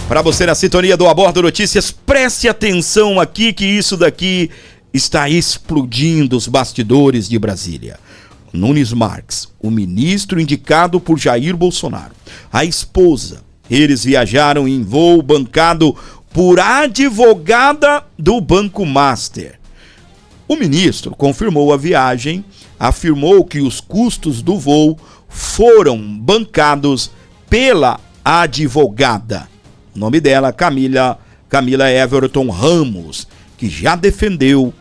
Para você na sintonia do Abordo Notícias, preste atenção aqui que isso daqui está explodindo os bastidores de Brasília. Nunes Marques, o ministro indicado por Jair Bolsonaro, a esposa, eles viajaram em voo bancado por advogada do Banco Master. O ministro confirmou a viagem, afirmou que os custos do voo foram bancados pela advogada. O nome dela, Camila Everton Ramos, que já defendeu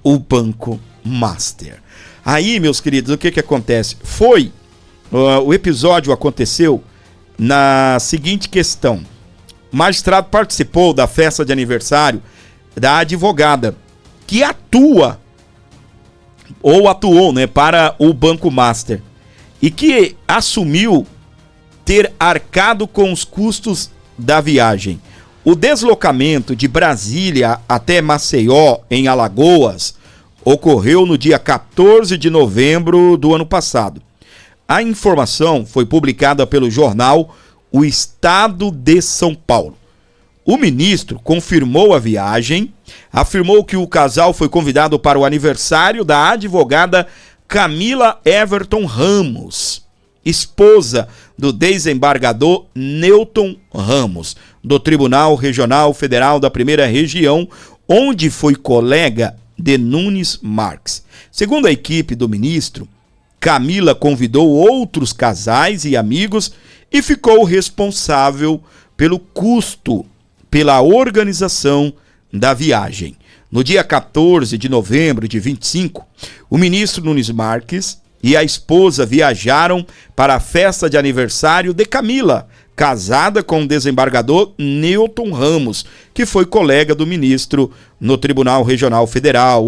o Banco Master. Aí, meus queridos, o que acontece? O episódio aconteceu na seguinte questão. O magistrado participou da festa de aniversário da advogada, que atuou, para o Banco Master, e que assumiu ter arcado com os custos da viagem. O deslocamento de Brasília até Maceió, em Alagoas, ocorreu no dia 14 de novembro do ano passado. A informação foi publicada pelo jornal O Estado de São Paulo. O ministro confirmou a viagem, afirmou que o casal foi convidado para o aniversário da advogada Camila Everton Ramos, esposa do desembargador Newton Ramos, do Tribunal Regional Federal da Primeira Região, onde foi colega de Nunes Marques. Segundo a equipe do ministro, Camila convidou outros casais e amigos e ficou responsável pelo custo, pela organização da viagem. No dia 14 de novembro de 25, o ministro Nunes Marques e a esposa viajaram para a festa de aniversário de Camila, casada com o desembargador Newton Ramos, que foi colega do ministro no Tribunal Regional Federal.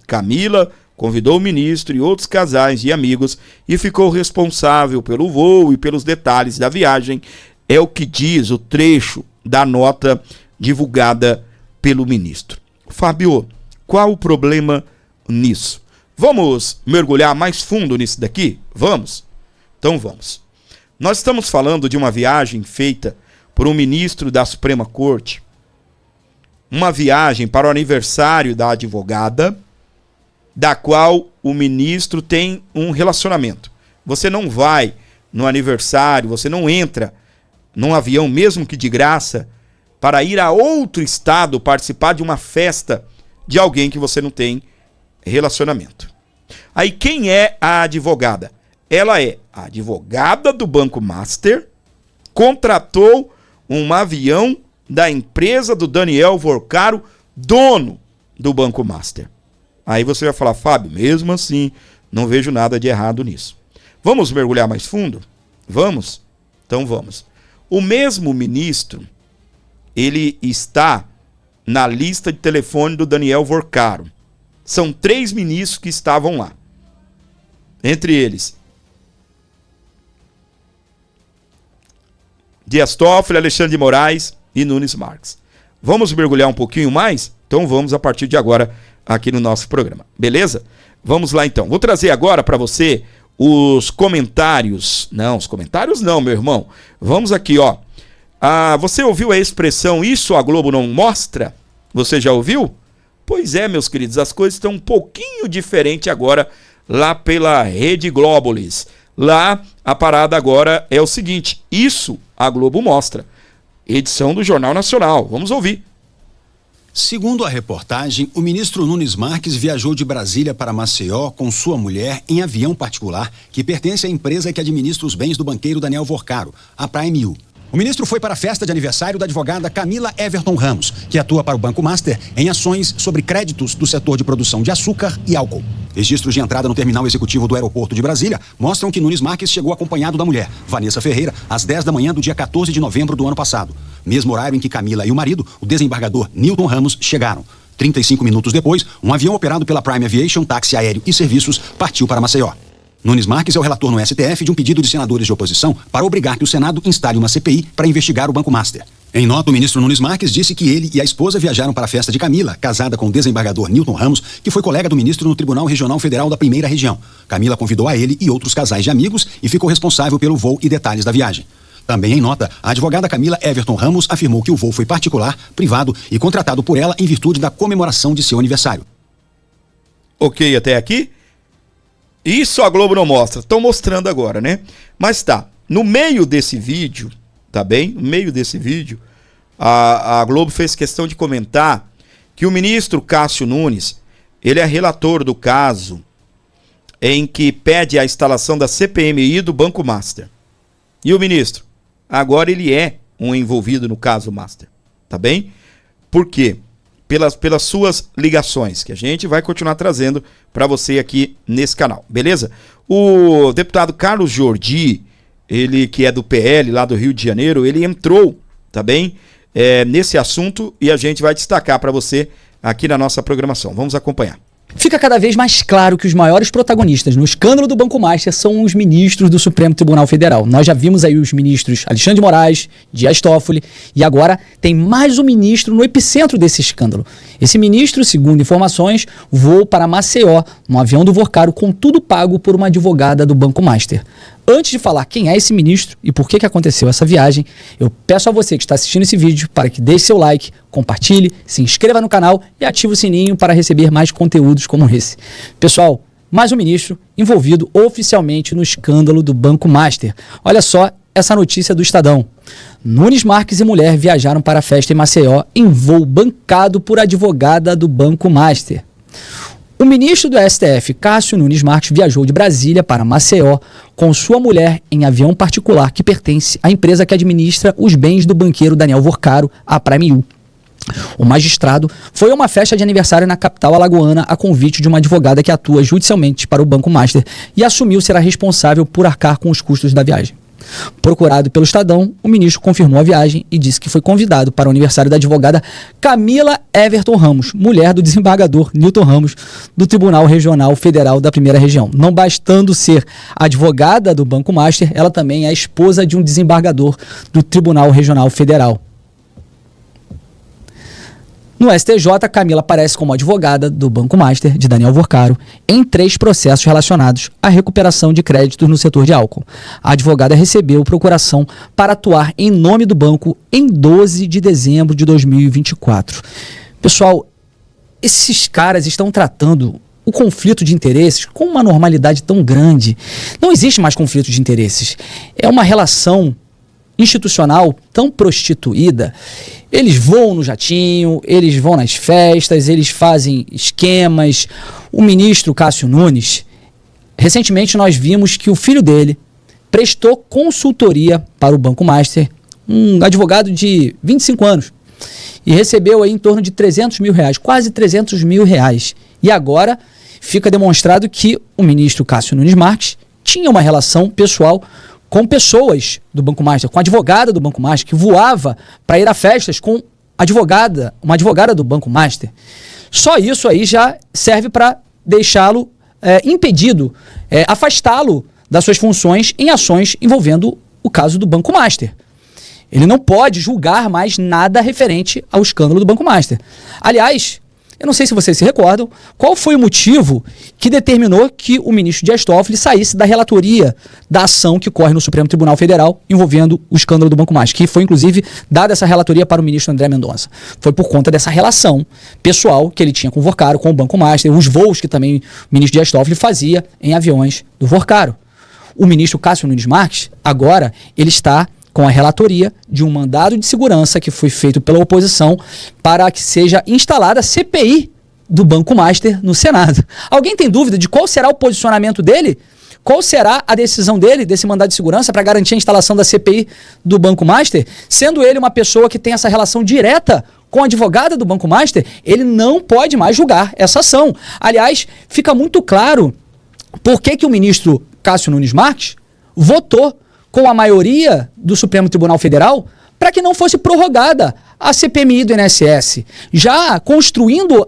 Camila convidou o ministro e outros casais e amigos e ficou responsável pelo voo e pelos detalhes da viagem. É o que diz o trecho da nota divulgada pelo ministro. Fábio, qual o problema nisso? Vamos mergulhar mais fundo nisso daqui? Vamos? Então vamos. Nós estamos falando de uma viagem feita por um ministro da Suprema Corte, uma viagem para o aniversário da advogada, da qual o ministro tem um relacionamento. Você não vai no aniversário, você não entra num avião, mesmo que de graça, para ir a outro estado participar de uma festa de alguém que você não tem relacionamento. Aí quem é a advogada? Ela é a advogada do Banco Master, contratou um avião da empresa do Daniel Vorcaro, dono do Banco Master. Aí você vai falar, Fábio, mesmo assim, não vejo nada de errado nisso. Vamos mergulhar mais fundo? Vamos? Então vamos. O mesmo ministro, ele está na lista de telefone do Daniel Vorcaro. São 3 ministros que estavam lá. Entre eles, Dias Toffoli, Alexandre de Moraes e Nunes Marques. Vamos mergulhar um pouquinho mais? Então vamos a partir de agora aqui no nosso programa. Beleza? Vamos lá então. Vou trazer agora para você os comentários. Não, os comentários não, meu irmão. Vamos aqui, ó. Você ouviu a expressão "isso a Globo não mostra"? Você já ouviu? Pois é, meus queridos, as coisas estão um pouquinho diferentes agora lá pela Rede Glóbulis. Lá a parada agora é o seguinte: isso a Globo mostra. Edição do Jornal Nacional. Vamos ouvir. Segundo a reportagem, o ministro Nunes Marques viajou de Brasília para Maceió com sua mulher em avião particular que pertence à empresa que administra os bens do banqueiro Daniel Vorcaro, a Prime U. O ministro foi para a festa de aniversário da advogada Camila Everton Ramos, que atua para o Banco Master em ações sobre créditos do setor de produção de açúcar e álcool. Registros de entrada no terminal executivo do aeroporto de Brasília mostram que Nunes Marques chegou acompanhado da mulher, Vanessa Ferreira, às 10 da manhã do dia 14 de novembro do ano passado. Mesmo horário em que Camila e o marido, o desembargador Newton Ramos, chegaram. 35 minutos depois, um avião operado pela Prime Aviation, táxi aéreo e serviços, partiu para Maceió. Nunes Marques é o relator no STF de um pedido de senadores de oposição para obrigar que o Senado instale uma CPI para investigar o Banco Master. Em nota, o ministro Nunes Marques disse que ele e a esposa viajaram para a festa de Camila, casada com o desembargador Newton Ramos, que foi colega do ministro no Tribunal Regional Federal da Primeira Região. Camila convidou a ele e outros casais de amigos e ficou responsável pelo voo e detalhes da viagem. Também em nota, a advogada Camila Everton Ramos afirmou que o voo foi particular, privado e contratado por ela em virtude da comemoração de seu aniversário. Ok, até aqui? Isso a Globo não mostra. Estão mostrando agora, né? Mas tá, no meio desse vídeo, tá bem? No meio desse vídeo, a Globo fez questão de comentar que o ministro Cássio Nunes, ele é relator do caso em que pede a instalação da CPMI do Banco Master. E o ministro? Agora ele é um envolvido no caso Master, tá bem? Por quê? Pelas suas ligações, que a gente vai continuar trazendo para você aqui nesse canal, beleza? O deputado Carlos Jordi, ele que é do PL lá do Rio de Janeiro, ele entrou, tá bem? Nesse assunto e a gente vai destacar para você aqui na nossa programação. Vamos acompanhar. Fica cada vez mais claro que os maiores protagonistas no escândalo do Banco Master são os ministros do Supremo Tribunal Federal. Nós já vimos aí os ministros Alexandre de Moraes, Dias Toffoli, e agora tem mais um ministro no epicentro desse escândalo. Esse ministro, segundo informações, voou para Maceió, num avião do Vorcaro, com tudo pago por uma advogada do Banco Master. Antes de falar quem é esse ministro e por que aconteceu essa viagem, eu peço a você que está assistindo esse vídeo para que deixe seu like, compartilhe, se inscreva no canal e ative o sininho para receber mais conteúdos como esse. Pessoal, mais um ministro envolvido oficialmente no escândalo do Banco Master. Olha só essa notícia do Estadão. Nunes Marques e mulher viajaram para a festa em Maceió em voo bancado por advogada do Banco Master. O ministro do STF, Cássio Nunes Marques, viajou de Brasília para Maceió com sua mulher em avião particular que pertence à empresa que administra os bens do banqueiro Daniel Vorcaro, a Prime U. O magistrado foi a uma festa de aniversário na capital alagoana a convite de uma advogada que atua judicialmente para o Banco Master e assumiu ser a responsável por arcar com os custos da viagem. Procurado pelo Estadão, o ministro confirmou a viagem e disse que foi convidado para o aniversário da advogada Camila Everton Ramos, mulher do desembargador Nilton Ramos, do Tribunal Regional Federal da Primeira Região. Não bastando ser advogada do Banco Master, ela também é a esposa de um desembargador do Tribunal Regional Federal. No STJ, Camila aparece como advogada do Banco Master, de Daniel Vorcaro, em 3 processos relacionados à recuperação de créditos no setor de álcool. A advogada recebeu procuração para atuar em nome do banco em 12 de dezembro de 2024. Pessoal, esses caras estão tratando o conflito de interesses com uma normalidade tão grande. Não existe mais conflito de interesses. É uma relação institucional tão prostituída. Eles voam no jatinho, eles vão nas festas, eles fazem esquemas. O ministro Cássio Nunes, recentemente nós vimos que o filho dele prestou consultoria para o Banco Master, um advogado de 25 anos, e recebeu aí em torno de 300 mil reais, quase 300 mil reais. E agora fica demonstrado que o ministro Cássio Nunes Marques tinha uma relação pessoal com pessoas do Banco Master, com a advogada do Banco Master, que voava para ir a festas com uma advogada do Banco Master. Só isso aí já serve para deixá-lo impedido, afastá-lo das suas funções em ações envolvendo o caso do Banco Master. Ele não pode julgar mais nada referente ao escândalo do Banco Master. Aliás, eu não sei se vocês se recordam, qual foi o motivo que determinou que o ministro Dias Toffoli saísse da relatoria da ação que corre no Supremo Tribunal Federal envolvendo o escândalo do Banco Master, que foi inclusive dada essa relatoria para o ministro André Mendonça. Foi por conta dessa relação pessoal que ele tinha com o Vorcaro, com o Banco Master, os voos que também o ministro Dias Toffoli fazia em aviões do Vorcaro. O ministro Cássio Nunes Marques, agora, ele está com a relatoria de um mandado de segurança que foi feito pela oposição para que seja instalada a CPI do Banco Master no Senado. Alguém tem dúvida de qual será o posicionamento dele? Qual será a decisão dele, desse mandado de segurança, para garantir a instalação da CPI do Banco Master? Sendo ele uma pessoa que tem essa relação direta com a advogada do Banco Master, ele não pode mais julgar essa ação. Aliás, fica muito claro por que o ministro Cássio Nunes Marques votou com a maioria do Supremo Tribunal Federal para que não fosse prorrogada a CPMI do INSS, já construindo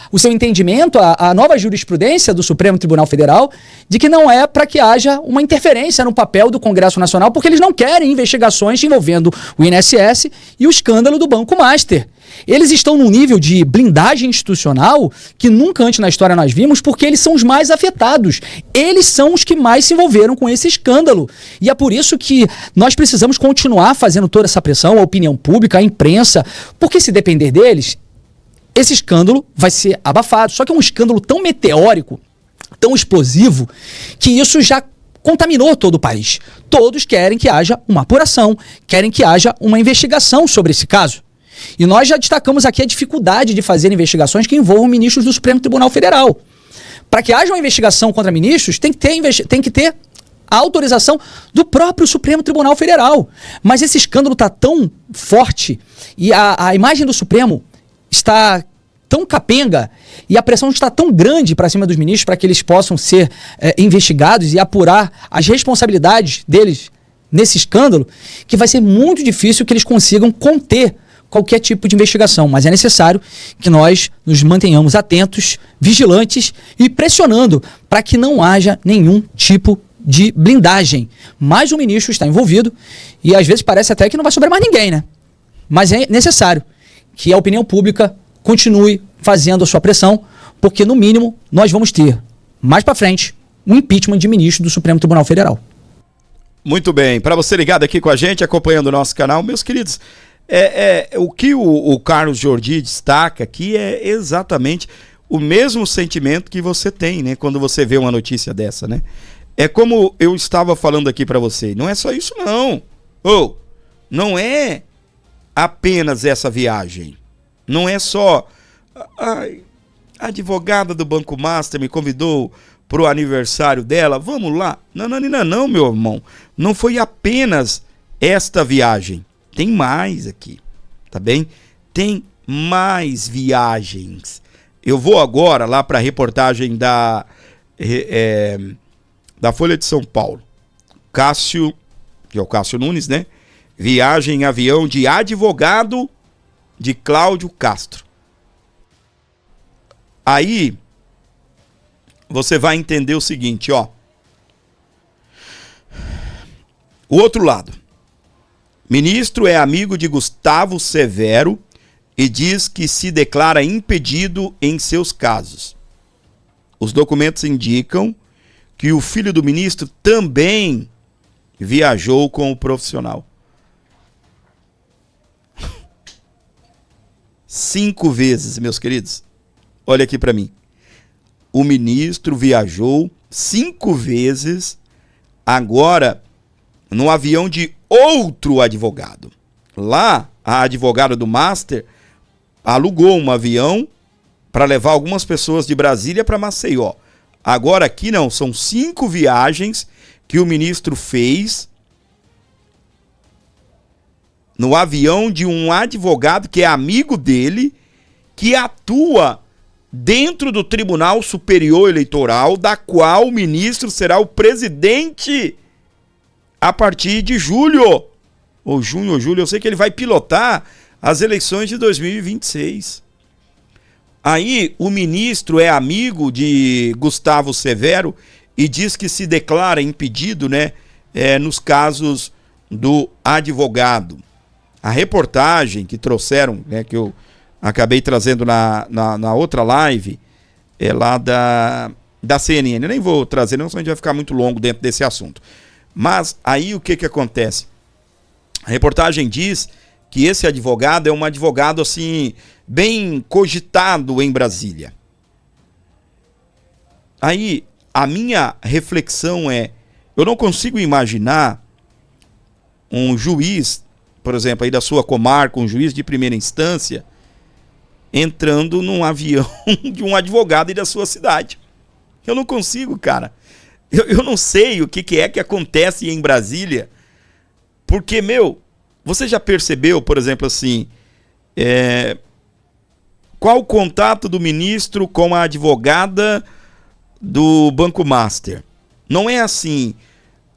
o seu entendimento, a nova jurisprudência do Supremo Tribunal Federal, de que não é para que haja uma interferência no papel do Congresso Nacional, porque eles não querem investigações envolvendo o INSS e o escândalo do Banco Master. eles estão num nível de blindagem institucional que nunca antes na história nós vimos, porque eles são os mais afetados. Eles são os que mais se envolveram com esse escândalo. E é por isso que nós precisamos continuar fazendo toda essa pressão, a opinião pública, a imprensa, porque se depender deles, esse escândalo vai ser abafado. Só que é um escândalo tão meteórico, tão explosivo, que isso já contaminou todo o país. Todos querem que haja uma apuração, querem que haja uma investigação sobre esse caso. E nós já destacamos aqui a dificuldade de fazer investigações que envolvam ministros do Supremo Tribunal Federal. Para que haja uma investigação contra ministros, tem que ter a autorização do próprio Supremo Tribunal Federal. Mas esse escândalo está tão forte e a imagem do Supremo está tão capenga e a pressão está tão grande para cima dos ministros para que eles possam ser investigados e apurar as responsabilidades deles nesse escândalo, que vai ser muito difícil que eles consigam conter qualquer tipo de investigação. Mas é necessário que nós nos mantenhamos atentos, vigilantes e pressionando para que não haja nenhum tipo de blindagem. Mas o ministro está envolvido e às vezes parece até que não vai sobrar mais ninguém, né? Mas é necessário que a opinião pública continue fazendo a sua pressão, porque no mínimo nós vamos ter, mais para frente, um impeachment de ministro do Supremo Tribunal Federal. Muito bem, para você ligado aqui com a gente, acompanhando o nosso canal, meus queridos, o que o Carlos Jordi destaca aqui é exatamente o mesmo sentimento que você tem, né, quando você vê uma notícia dessa, né? É como eu estava falando aqui para você, não é só isso não. Não é apenas essa viagem. Não é só a advogada do Banco Master me convidou pro aniversário dela, vamos lá. Não, meu irmão. Não foi apenas esta viagem. Tem mais aqui, tá bem? Tem mais viagens. Eu vou agora lá para a reportagem da Folha de São Paulo. Cássio, que é o Cássio Nunes, né? Viagem em avião de advogado de Cláudio Castro. Aí você vai entender o seguinte, ó. O outro lado. Ministro é amigo de Gustavo Severo e diz que se declara impedido em seus casos. Os documentos indicam que o filho do ministro também viajou com o profissional. 5 vezes, meus queridos. Olha aqui para mim. O ministro viajou 5 vezes, agora no avião de outro advogado. Lá, a advogada do Master alugou um avião para levar algumas pessoas de Brasília para Maceió. Agora aqui não, são 5 viagens que o ministro fez no avião de um advogado que é amigo dele, que atua dentro do Tribunal Superior Eleitoral, da qual o ministro será o presidente a partir de julho, ou junho ou julho, eu sei que ele vai pilotar as eleições de 2026. Aí o ministro é amigo de Gustavo Severo e diz que se declara impedido, né, nos casos do advogado. A reportagem que trouxeram, né, que eu acabei trazendo na outra live, é lá da CNN. Eu nem vou trazer, não, senão a gente vai ficar muito longo dentro desse assunto. Mas aí o que acontece? A reportagem diz que esse advogado é um advogado assim, bem cogitado em Brasília. Aí a minha reflexão é, eu não consigo imaginar um juiz, por exemplo, aí da sua comarca, um juiz de primeira instância, entrando num avião de um advogado da sua cidade. Eu não consigo, cara. Eu não sei o que é que acontece em Brasília, porque, você já percebeu, por exemplo, assim, qual o contato do ministro com a advogada do Banco Master? Não é assim,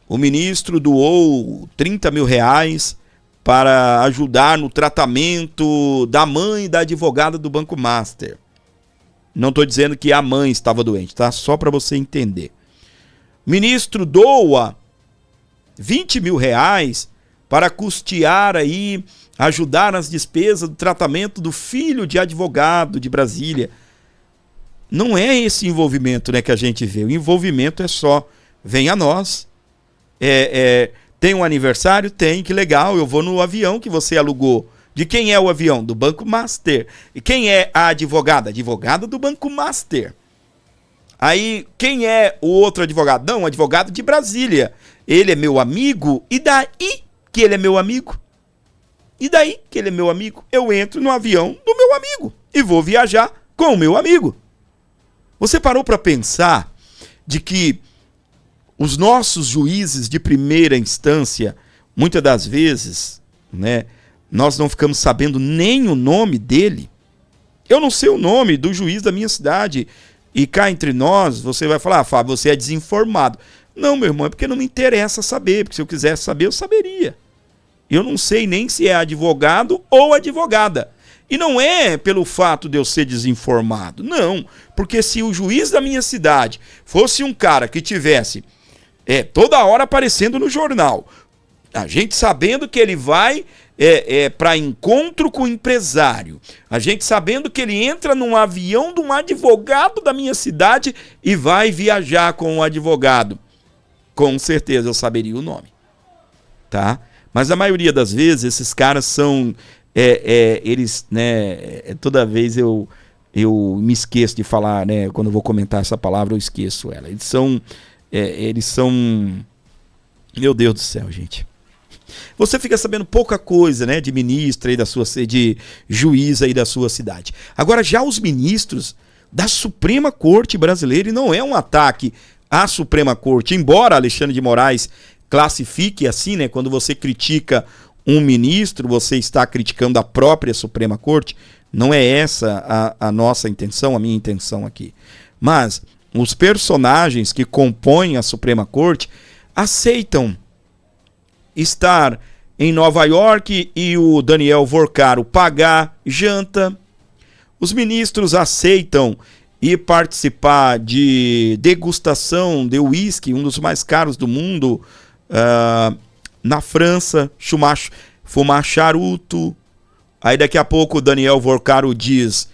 o ministro doou 30 mil reais para ajudar no tratamento da mãe da advogada do Banco Master. Não estou dizendo que a mãe estava doente, tá? Só para você entender. O ministro doa 20 mil reais para custear aí ajudar nas despesas do tratamento do filho de advogado de Brasília. Não é esse envolvimento, né, que a gente vê. O envolvimento é só, vem a nós. Tem um aniversário? Tem, que legal, eu vou no avião que você alugou. De quem é o avião? Do Banco Master. E quem é a advogada? Advogada do Banco Master. Aí, quem é o outro advogado? Não, um advogado de Brasília. Ele é meu amigo, e daí que ele é meu amigo? E daí que ele é meu amigo? Eu entro no avião do meu amigo e vou viajar com o meu amigo. Você parou para pensar de que os nossos juízes de primeira instância, muitas das vezes, né, nós não ficamos sabendo nem o nome dele? Eu não sei o nome do juiz da minha cidade. E cá entre nós, você vai falar, Fábio, você é desinformado. Não, meu irmão, é porque não me interessa saber, porque se eu quisesse saber, eu saberia. Eu não sei nem se é advogado ou advogada. E não é pelo fato de eu ser desinformado, não. Porque se o juiz da minha cidade fosse um cara que tivesse toda hora aparecendo no jornal, a gente sabendo que ele vai para encontro com o empresário, a gente sabendo que ele entra num avião de um advogado da minha cidade e vai viajar com o advogado, com certeza eu saberia o nome, tá? Mas a maioria das vezes esses caras são, eles, né, toda vez eu me esqueço de falar, né, quando eu vou comentar essa palavra eu esqueço ela, eles são, meu Deus do céu, gente. Você fica sabendo pouca coisa, né, de ministro aí de juiz aí da sua cidade. Agora, já os ministros da Suprema Corte Brasileira, e não é um ataque à Suprema Corte, embora Alexandre de Moraes classifique assim, né, quando você critica um ministro, você está criticando a própria Suprema Corte, não é essa a nossa intenção, a minha intenção aqui. Mas os personagens que compõem a Suprema Corte aceitam estar em Nova York e o Daniel Vorcaro pagar janta. Os ministros aceitam ir participar de degustação de uísque, um dos mais caros do mundo, na França, fumar charuto. Aí daqui a pouco o Daniel Vorcaro diz,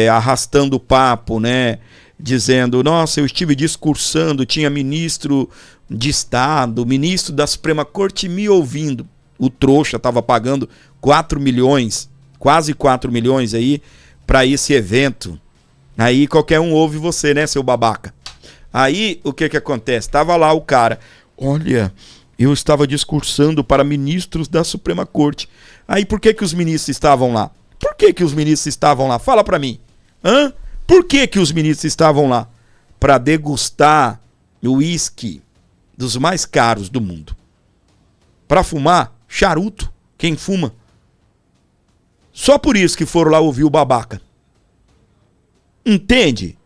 arrastando o papo, né? Dizendo, nossa, eu estive discursando, tinha ministro de Estado, ministro da Suprema Corte me ouvindo. O trouxa estava pagando 4 milhões, quase 4 milhões aí, para esse evento. Aí qualquer um ouve você, né, seu babaca? Aí o que acontece? Tava lá o cara, olha, eu estava discursando para ministros da Suprema Corte. Aí por que os ministros estavam lá? Por que os ministros estavam lá? Fala para mim. Por que os ministros estavam lá? Para degustar o uísque dos mais caros do mundo. Para fumar charuto. Quem fuma? Só por isso que foram lá ouvir o babaca. Entende?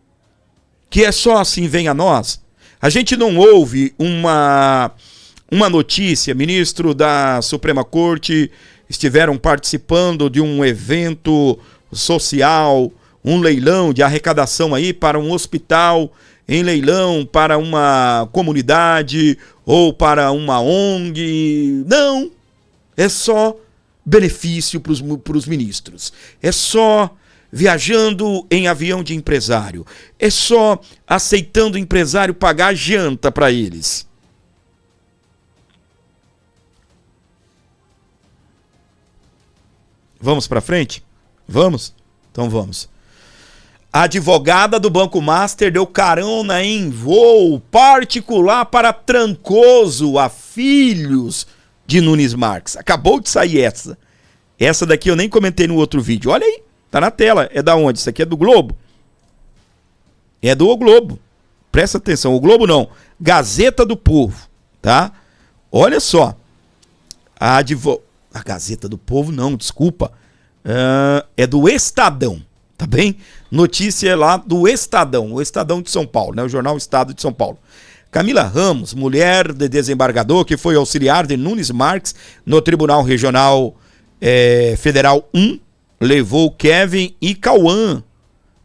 Que é só assim vem a nós. A gente não ouve uma notícia, ministro da Suprema Corte estiveram participando de um evento social, um leilão de arrecadação aí para um hospital, em leilão para uma comunidade ou para uma ONG. Não, é só benefício para os ministros. É só viajando em avião de empresário. É só aceitando o empresário pagar janta para eles. Vamos para frente? Vamos? Então vamos. A advogada do Banco Master deu carona em voo particular para Trancoso, a filhos de Nunes Marques. Acabou de sair essa. Essa daqui eu nem comentei no outro vídeo. Olha aí, tá na tela. É da onde? Isso aqui é do Globo? É do O Globo. Presta atenção, O Globo não. Gazeta do Povo, tá? Olha só. A Gazeta do Povo não, desculpa. É do Estadão. Tá bem? Notícia lá do Estadão, o Estadão de São Paulo, né? O jornal Estado de São Paulo. Camila Ramos, mulher de desembargador que foi auxiliar de Nunes Marques no Tribunal Regional Federal 1, levou Kevin e Cauã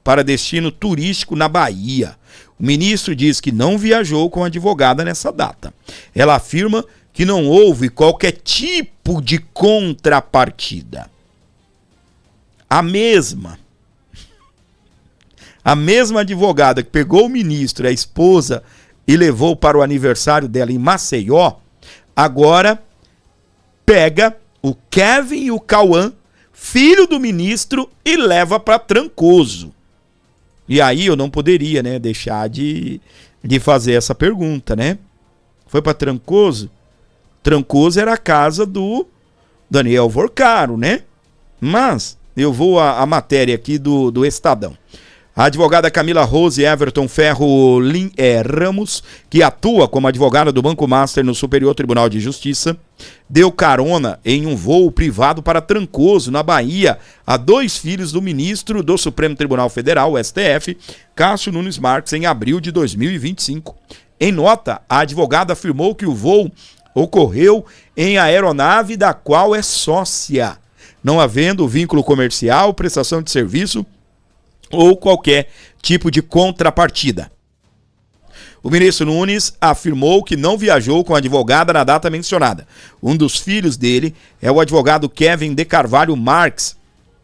para destino turístico na Bahia. O ministro diz que não viajou com a advogada nessa data. Ela afirma que não houve qualquer tipo de contrapartida. A mesma advogada que pegou o ministro e a esposa e levou para o aniversário dela em Maceió, agora pega o Kevin e o Cauã, filho do ministro, e leva para Trancoso. E aí eu não poderia, né, deixar de fazer essa pergunta, né? Foi para Trancoso? Trancoso era a casa do Daniel Vorcaro, né? Mas eu vou à matéria aqui do Estadão. A advogada Camila Rose Everton Ferro Ramos, que atua como advogada do Banco Master no Superior Tribunal de Justiça, deu carona em um voo privado para Trancoso, na Bahia, a 2 filhos do ministro do Supremo Tribunal Federal, o STF, Cássio Nunes Marques, em abril de 2025. Em nota, a advogada afirmou que o voo ocorreu em aeronave da qual é sócia, não havendo vínculo comercial, prestação de serviço ou qualquer tipo de contrapartida. O ministro Nunes afirmou que não viajou com a advogada na data mencionada. Um dos filhos dele é o advogado Kevin de Carvalho Marques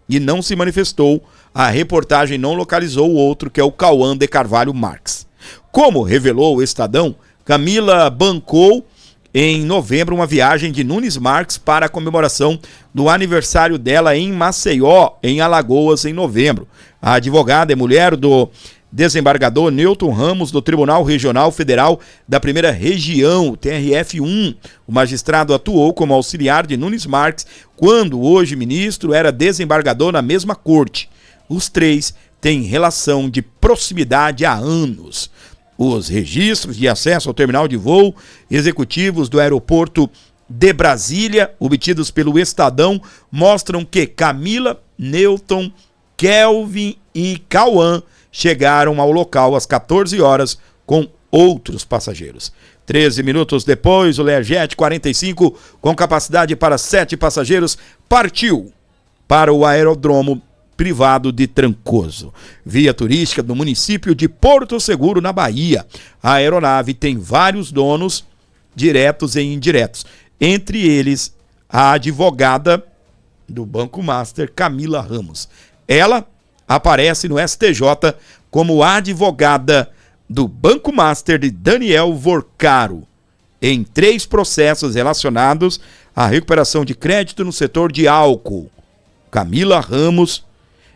e não se manifestou. A reportagem não localizou o outro, que é o Cauã de Carvalho Marques. Como revelou o Estadão, Camila bancou em novembro uma viagem de Nunes Marques para a comemoração do aniversário dela em Maceió, em Alagoas, em novembro. A advogada é mulher do desembargador Newton Ramos, do Tribunal Regional Federal da Primeira Região, TRF1. O magistrado atuou como auxiliar de Nunes Marques quando, hoje ministro, era desembargador na mesma corte. Os 3 têm relação de proximidade há anos. Os registros de acesso ao terminal de voo executivos do aeroporto de Brasília, obtidos pelo Estadão, mostram que Camila, Newton, Kelvin e Cauã chegaram ao local às 14 horas com outros passageiros. 13 minutos depois, o Learjet 45, com capacidade para 7 passageiros, partiu para o aeródromo privado de Trancoso, via turística do município de Porto Seguro, na Bahia. A aeronave tem vários donos, diretos e indiretos, entre eles a advogada do Banco Master, Camila Ramos. Ela aparece no STJ como advogada do Banco Master de Daniel Vorcaro, em 3 processos relacionados à recuperação de crédito no setor de álcool. Camila Ramos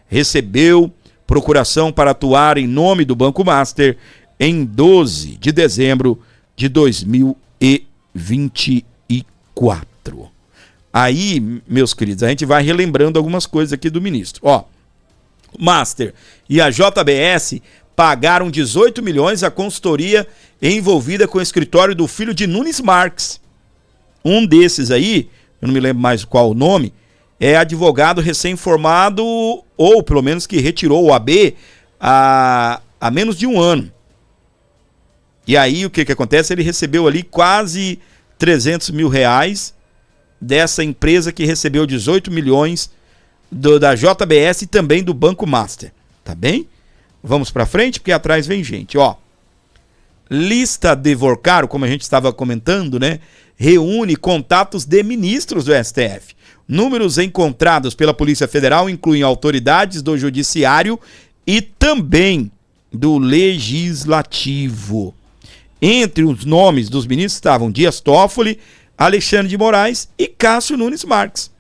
recebeu procuração para atuar em nome do Banco Master em 12 de dezembro de 2024. Aí, meus queridos, a gente vai relembrando algumas coisas aqui do ministro. Ó, Master e a JBS pagaram 18 milhões à consultoria envolvida com o escritório do filho de Nunes Marques. Um desses aí, eu não me lembro mais qual o nome, é advogado recém-formado, ou pelo menos que retirou o AB há menos de um ano. E aí o que acontece? Ele recebeu ali quase 300 mil reais dessa empresa que recebeu 18 milhões da JBS e também do Banco Master. Tá bem? Vamos pra frente, porque atrás vem gente. Ó, lista de Vorcaro, como a gente estava comentando, né? Reúne contatos de ministros do STF. Números encontrados pela Polícia Federal incluem autoridades do Judiciário e também do Legislativo. Entre os nomes dos ministros estavam Dias Toffoli, Alexandre de Moraes e Cássio Nunes Marques.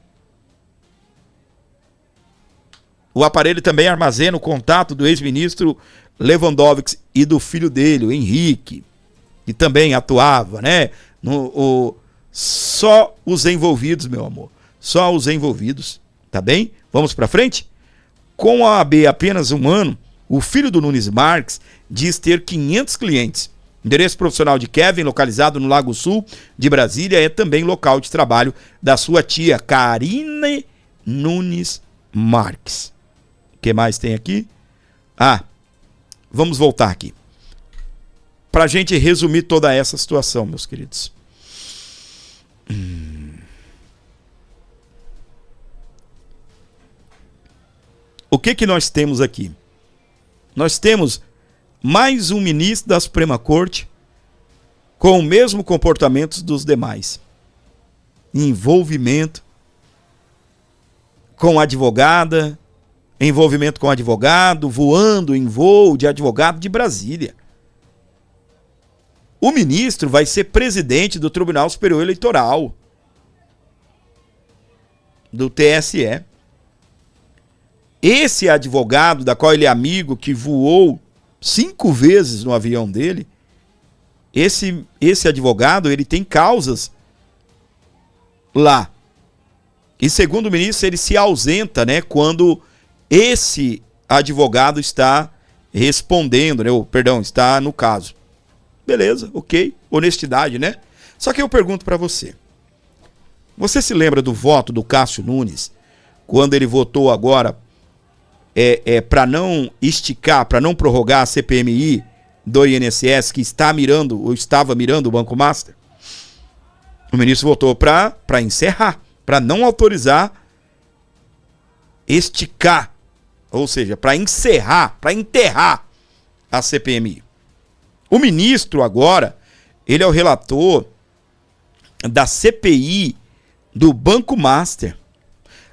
O aparelho também armazena o contato do ex-ministro Lewandowski e do filho dele, o Henrique, que também atuava, né? Só os envolvidos, meu amor. Só os envolvidos, tá bem? Vamos pra frente? Com a OAB apenas um ano, o filho do Nunes Marques diz ter 500 clientes. O endereço profissional de Kevin, localizado no Lago Sul de Brasília, é também local de trabalho da sua tia, Karine Nunes Marques. O que mais tem aqui? Vamos voltar aqui. Pra gente resumir toda essa situação, meus queridos. O que nós temos aqui? Nós temos mais um ministro da Suprema Corte com o mesmo comportamento dos demais. envolvimento com advogada, envolvimento com advogado, voando em voo de advogado de Brasília. O ministro vai ser presidente do Tribunal Superior Eleitoral, do TSE. Esse advogado, da qual ele é amigo, que voou 5 vezes no avião dele, esse advogado, ele tem causas lá. E segundo o ministro, ele se ausenta, né, quando esse advogado está respondendo, né, está no caso. Beleza, ok, honestidade, né? Só que eu pergunto para você. Você se lembra do voto do Cássio Nunes, quando ele votou agora para não esticar, para não prorrogar a CPMI do INSS, que estava mirando o Banco Master? O ministro votou para encerrar, para não autorizar esticar, ou seja, para encerrar, para enterrar a CPMI. O ministro agora, ele é o relator da CPI do Banco Master.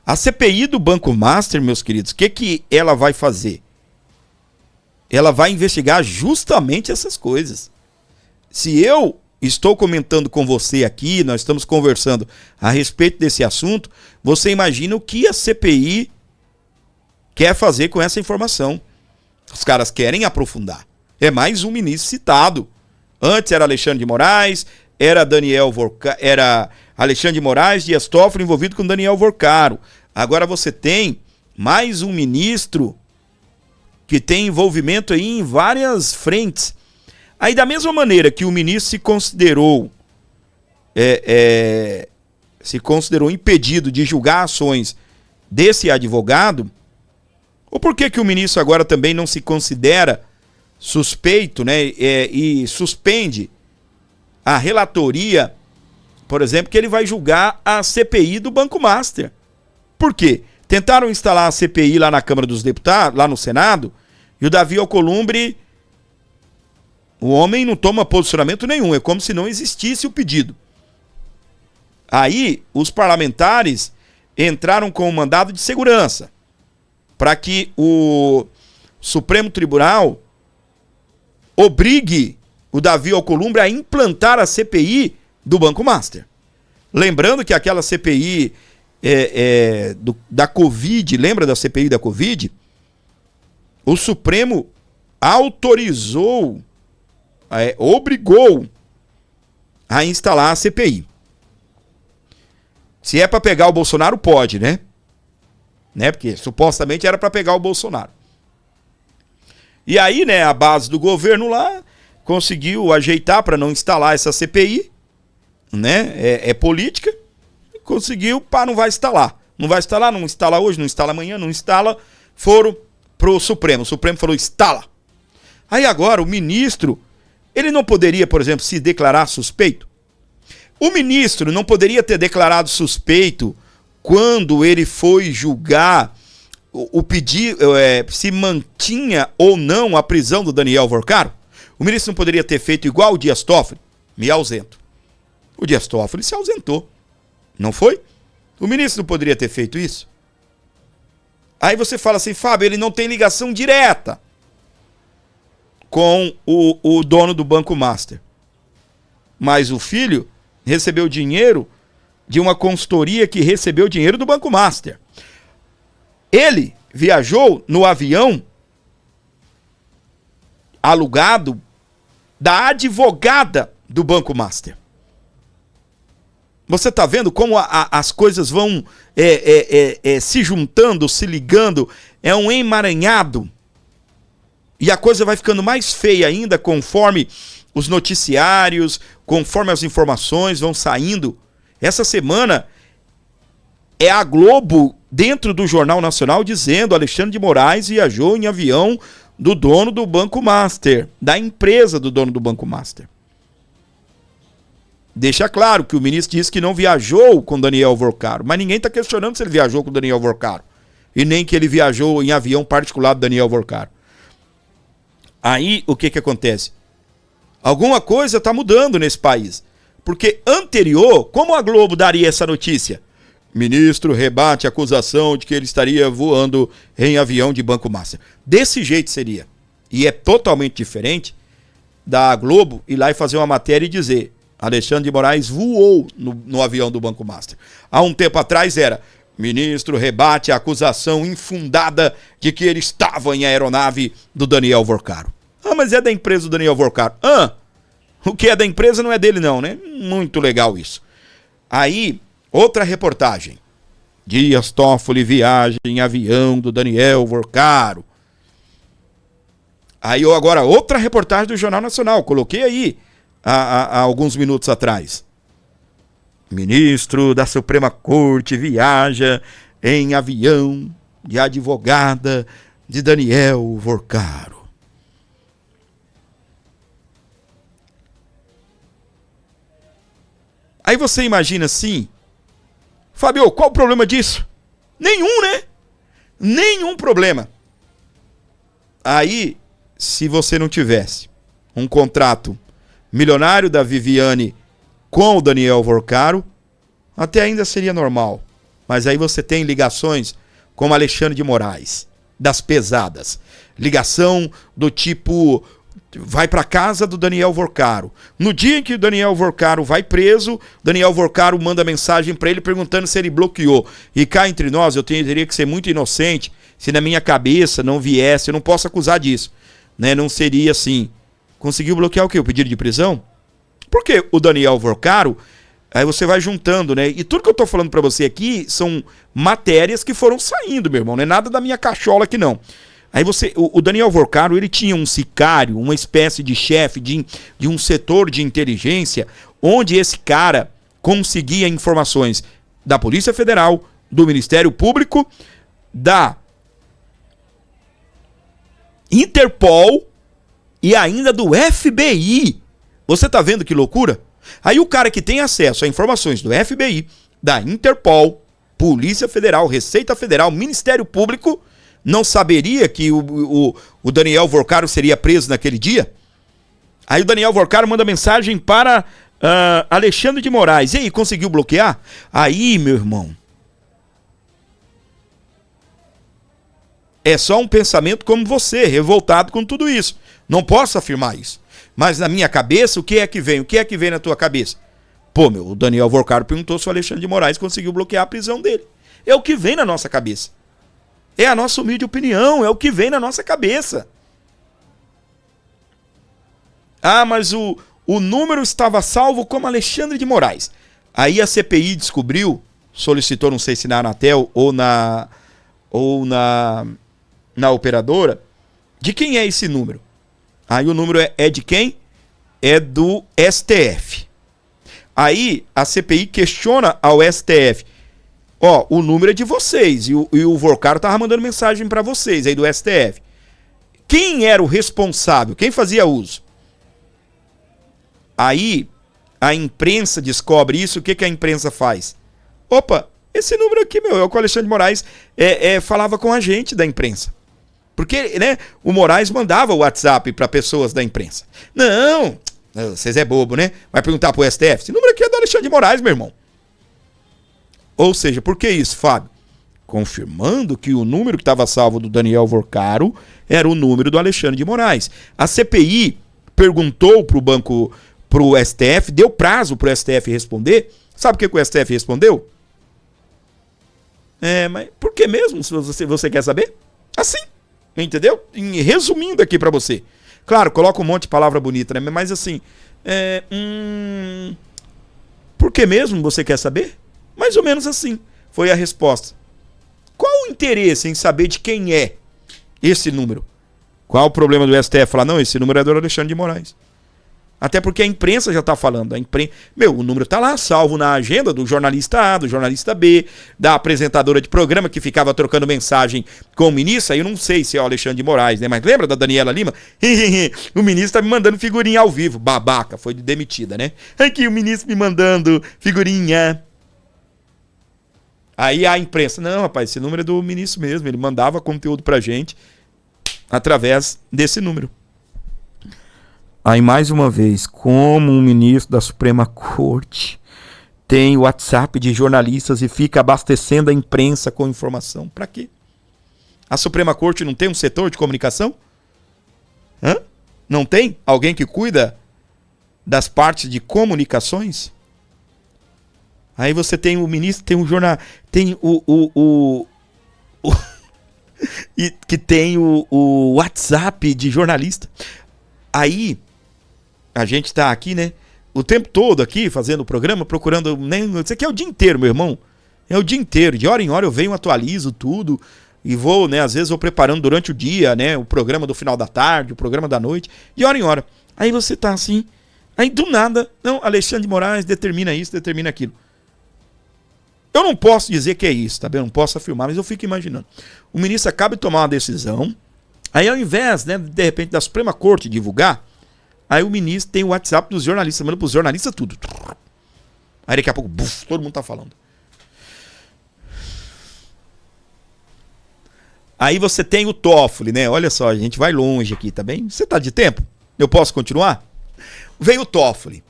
A CPI do Banco Master, meus queridos, o que ela vai fazer? Ela vai investigar justamente essas coisas. Se eu estou comentando com você aqui, nós estamos conversando a respeito desse assunto, você imagina o que a CPI quer fazer com essa informação. Os caras querem aprofundar. É mais um ministro citado. Antes era Alexandre de Moraes, era Alexandre de Moraes, Dias Toffoli envolvido com Daniel Vorcaro. Agora você tem mais um ministro que tem envolvimento aí em várias frentes. Aí da mesma maneira que o ministro se considerou impedido de julgar ações desse advogado, ou por que o ministro agora também não se considera suspeito, né, e suspende a relatoria, por exemplo, que ele vai julgar a CPI do Banco Master? Por quê? Tentaram instalar a CPI lá na Câmara dos Deputados, lá no Senado, e o Davi Alcolumbre, o homem não toma posicionamento nenhum, é como se não existisse o pedido. Aí, os parlamentares entraram com um mandado de segurança para que o Supremo Tribunal obrigue o Davi Alcolumbre a implantar a CPI do Banco Master. Lembrando que aquela CPI da Covid, lembra da CPI da Covid? O Supremo autorizou, obrigou a instalar a CPI. Se é para pegar o Bolsonaro, pode, né? Porque supostamente era para pegar o Bolsonaro. E aí, né, a base do governo lá conseguiu ajeitar para não instalar essa CPI, né? É política. Conseguiu, não vai instalar. Não vai instalar, não instala hoje, não instala amanhã, não instala. Foram pro Supremo. O Supremo falou, instala. Aí agora o ministro, ele não poderia, por exemplo, se declarar suspeito? O ministro não poderia ter declarado suspeito quando ele foi julgar o pedido, se mantinha ou não a prisão do Daniel Vorcaro? O ministro não poderia ter feito igual o Dias Toffoli? Me ausento. O Dias Toffoli se ausentou. Não foi? O ministro não poderia ter feito isso? Aí você fala assim, Fábio, ele não tem ligação direta com o dono do Banco Master. Mas o filho recebeu dinheiro de uma consultoria que recebeu dinheiro do Banco Master. Ele viajou no avião alugado da advogada do Banco Master. Você está vendo como as coisas vão se juntando, se ligando, é um emaranhado. E a coisa vai ficando mais feia ainda conforme os noticiários, conforme as informações vão saindo. Essa semana é a Globo dentro do Jornal Nacional dizendo: Alexandre de Moraes viajou em avião do dono do Banco Master, da empresa do dono do Banco Master. Deixa claro que o ministro disse que não viajou com Daniel Vorcaro, mas ninguém está questionando se ele viajou com Daniel Vorcaro, e nem que ele viajou em avião particular do Daniel Vorcaro. Aí, o que acontece? Alguma coisa está mudando nesse país, Porque anterior, como a Globo daria essa notícia? Ministro rebate a acusação de que ele estaria voando em avião de Banco Master. Desse jeito seria. E é totalmente diferente da Globo ir lá e fazer uma matéria e dizer: Alexandre de Moraes voou no avião do Banco Master. Há um tempo atrás era: ministro rebate a acusação infundada de que ele estava em aeronave do Daniel Vorcaro. Ah, mas é da empresa do Daniel Vorcaro. Ah, o que é da empresa não é dele não, né? Muito legal isso. Aí, outra reportagem. Dias Toffoli viaja em avião do Daniel Vorcaro. Aí agora outra reportagem do Jornal Nacional. Coloquei aí há alguns minutos atrás. Ministro da Suprema Corte viaja em avião de advogada de Daniel Vorcaro. Aí você imagina assim, Fábio, qual o problema disso? Nenhum, né? Nenhum problema. Aí, se você não tivesse um contrato milionário da Viviane com o Daniel Vorcaro, até ainda seria normal. Mas aí você tem ligações como Alexandre de Moraes, das pesadas. Ligação do tipo: vai para casa do Daniel Vorcaro. No dia em que o Daniel Vorcaro vai preso, Daniel Vorcaro manda mensagem para ele perguntando se ele bloqueou. E cá entre nós, eu teria que ser muito inocente se na minha cabeça não viesse, eu não posso acusar disso, né? Não seria assim. Conseguiu bloquear o quê? O pedido de prisão? Porque o Daniel Vorcaro, aí você vai juntando, né? E tudo que eu tô falando para você aqui são matérias que foram saindo, meu irmão. Não é nada da minha cachola aqui, não. Aí o Daniel Vorcaro, ele tinha um sicário, uma espécie de chefe de um setor de inteligência, onde esse cara conseguia informações da Polícia Federal, do Ministério Público, da Interpol e ainda do FBI. Você tá vendo que loucura? Aí o cara que tem acesso a informações do FBI, da Interpol, Polícia Federal, Receita Federal, Ministério Público, não saberia que o Daniel Vorcaro seria preso naquele dia? Aí o Daniel Vorcaro manda mensagem para Alexandre de Moraes. E aí, conseguiu bloquear? Aí, meu irmão, é só um pensamento como você, revoltado com tudo isso. Não posso afirmar isso. Mas na minha cabeça, o que é que vem? O que é que vem na tua cabeça? Pô, o Daniel Vorcaro perguntou se o Alexandre de Moraes conseguiu bloquear a prisão dele. É o que vem na nossa cabeça. É a nossa humilde opinião, é o que vem na nossa cabeça. Ah, mas o número estava salvo como Alexandre de Moraes. Aí a CPI descobriu, solicitou, não sei se na Anatel ou na operadora, de quem é esse número. Aí o número é de quem? É do STF. Aí a CPI questiona ao STF. Ó, o número é de vocês e o Vorcaro tava mandando mensagem para vocês aí do STF. Quem era o responsável? Quem fazia uso? Aí a imprensa descobre isso. O que a imprensa faz? Opa, esse número aqui, meu, é o que o Alexandre de Moraes falava com a gente da imprensa. Porque, né, o Moraes mandava o WhatsApp para pessoas da imprensa. Não, vocês é bobo, né? Vai perguntar pro STF. Esse número aqui é do Alexandre de Moraes, meu irmão. Ou seja, por que isso, Fábio? Confirmando que o número que estava salvo do Daniel Vorcaro era o número do Alexandre de Moraes. A CPI perguntou pro STF, deu prazo pro STF responder. Sabe o que o STF respondeu? Mas por que mesmo, se você quer saber? Assim, entendeu? Resumindo aqui para você. Claro, coloca um monte de palavra bonita, né? Mas assim, por que mesmo você quer saber? Mais ou menos assim foi a resposta. Qual o interesse em saber de quem é esse número? Qual o problema do STF falar, não, esse número é do Alexandre de Moraes? Até porque a imprensa já está falando. O número está lá, salvo na agenda do jornalista A, do jornalista B, da apresentadora de programa que ficava trocando mensagem com o ministro. Aí eu não sei se é o Alexandre de Moraes, né? Mas lembra da Daniela Lima? O ministro está me mandando figurinha ao vivo. Babaca, foi demitida, né? Aqui o ministro me mandando figurinha. Aí a imprensa, não, rapaz, esse número é do ministro mesmo. Ele mandava conteúdo pra gente através desse número. Aí, mais uma vez, como um ministro da Suprema Corte tem o WhatsApp de jornalistas e fica abastecendo a imprensa com informação. Para quê? A Suprema Corte não tem um setor de comunicação? Hã? Não tem alguém que cuida das partes de comunicações? Aí você tem o ministro, tem o jornal, tem e que tem o WhatsApp de jornalista. Aí a gente tá aqui, né? O tempo todo aqui fazendo o programa, procurando. Isso aqui é o dia inteiro, meu irmão. É o dia inteiro. De hora em hora eu venho, atualizo tudo. E vou, né? Às vezes vou preparando durante o dia, né? O programa do final da tarde, o programa da noite. De hora em hora. Aí você tá assim. Aí do nada, não, Alexandre de Moraes determina isso, determina aquilo. Eu não posso dizer que é isso, tá bem? Eu não posso afirmar, mas eu fico imaginando. O ministro acaba de tomar uma decisão. Aí ao invés, né, de repente, da Suprema Corte divulgar, aí o ministro tem o WhatsApp dos jornalistas, manda pros jornalistas tudo. Aí daqui a pouco, buf, todo mundo tá falando. Aí você tem o Toffoli, né? Olha só, a gente vai longe aqui, tá bem? Você tá de tempo? Eu posso continuar? Veio o Toffoli,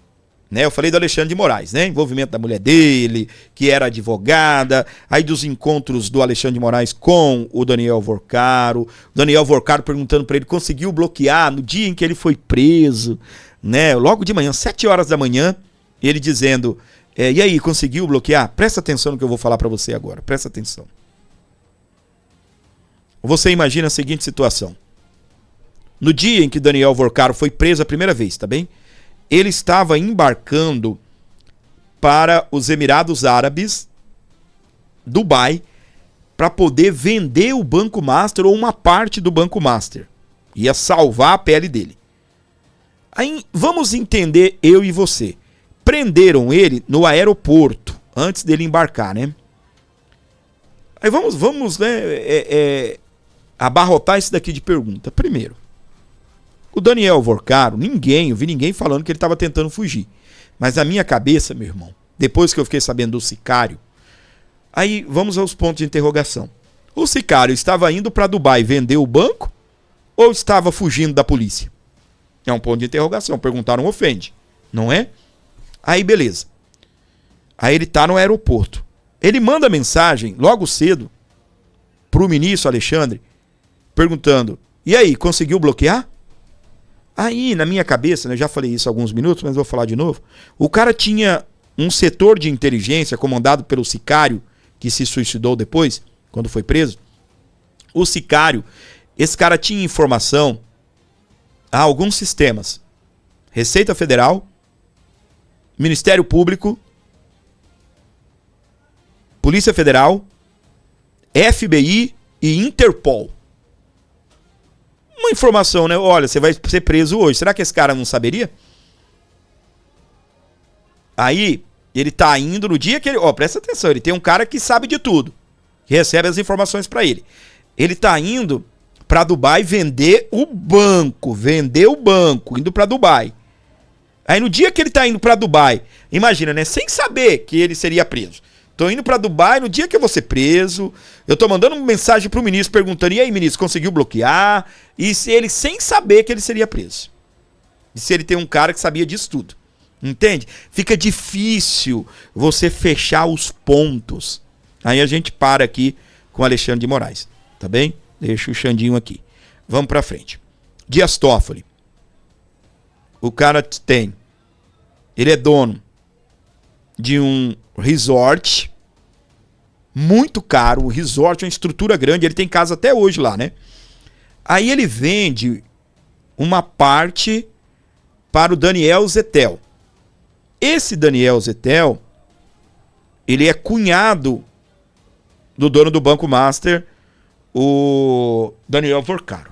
né? Eu falei do Alexandre de Moraes, né? Envolvimento da mulher dele, que era advogada, aí dos encontros do Alexandre de Moraes com o Daniel Vorcaro. Daniel Vorcaro perguntando para ele, conseguiu bloquear no dia em que ele foi preso, né? Logo de manhã, 7 horas da manhã, ele dizendo, e aí, conseguiu bloquear? Presta atenção no que eu vou falar para você agora, presta atenção. Você imagina a seguinte situação. No dia em que Daniel Vorcaro foi preso a primeira vez, tá bem? Ele estava embarcando para os Emirados Árabes, Dubai, para poder vender o Banco Master ou uma parte do Banco Master. Ia salvar a pele dele. Aí vamos entender, eu e você. Prenderam ele no aeroporto, antes dele embarcar, né? Aí vamos né, abarrotar isso daqui de pergunta. Primeiro, o Daniel Vorcaro, eu vi ninguém falando que ele estava tentando fugir. Mas na minha cabeça, meu irmão, depois que eu fiquei sabendo do sicário, aí vamos aos pontos de interrogação. O sicário estava indo para Dubai vender o banco ou estava fugindo da polícia? É um ponto de interrogação. Perguntaram, ofende, não é? Aí beleza. Aí ele está no aeroporto. Ele manda mensagem logo cedo para o ministro Alexandre, perguntando, e aí, conseguiu bloquear? Aí, na minha cabeça, né, eu já falei isso há alguns minutos, mas vou falar de novo. O cara tinha um setor de inteligência comandado pelo sicário, que se suicidou depois, quando foi preso. O sicário, esse cara tinha informação a alguns sistemas. Receita Federal, Ministério Público, Polícia Federal, FBI e Interpol. Uma informação, né? Olha, você vai ser preso hoje. Será que esse cara não saberia? Aí, ele tá indo no dia que ele... presta atenção, ele tem um cara que sabe de tudo. Que recebe as informações pra ele. Ele tá indo pra Dubai vender o banco. Indo pra Dubai. Aí no dia que ele tá indo pra Dubai, imagina, né? Sem saber que ele seria preso. Tô indo pra Dubai no dia que eu vou ser preso. Eu tô mandando uma mensagem pro ministro perguntando, e aí, ministro, conseguiu bloquear? E se ele, sem saber que ele seria preso. E se ele tem um cara que sabia disso tudo. Entende? Fica difícil você fechar os pontos. Aí a gente para aqui com Alexandre de Moraes. Tá bem? Deixa o Xandinho aqui. Vamos pra frente. Dias Toffoli. O cara tem. Ele é dono de um resort muito caro. O resort é uma estrutura grande. Ele tem casa até hoje lá, né? Aí ele vende uma parte para o Daniel Zetel. Esse Daniel Zetel, ele é cunhado do dono do Banco Master, o Daniel Vorcaro.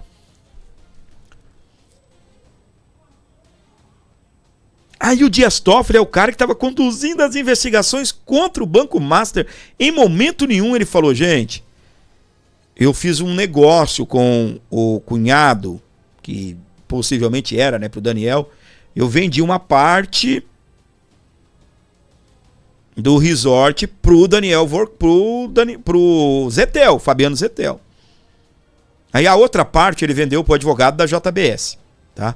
Aí o Dias Toffoli é o cara que estava conduzindo as investigações contra o Banco Master. Em momento nenhum ele falou, gente, eu fiz um negócio com o cunhado, que possivelmente era, né, pro Daniel. Eu vendi uma parte do resort pro Daniel, pro Zetel, Fabiano Zetel. Aí a outra parte ele vendeu pro advogado da JBS, tá?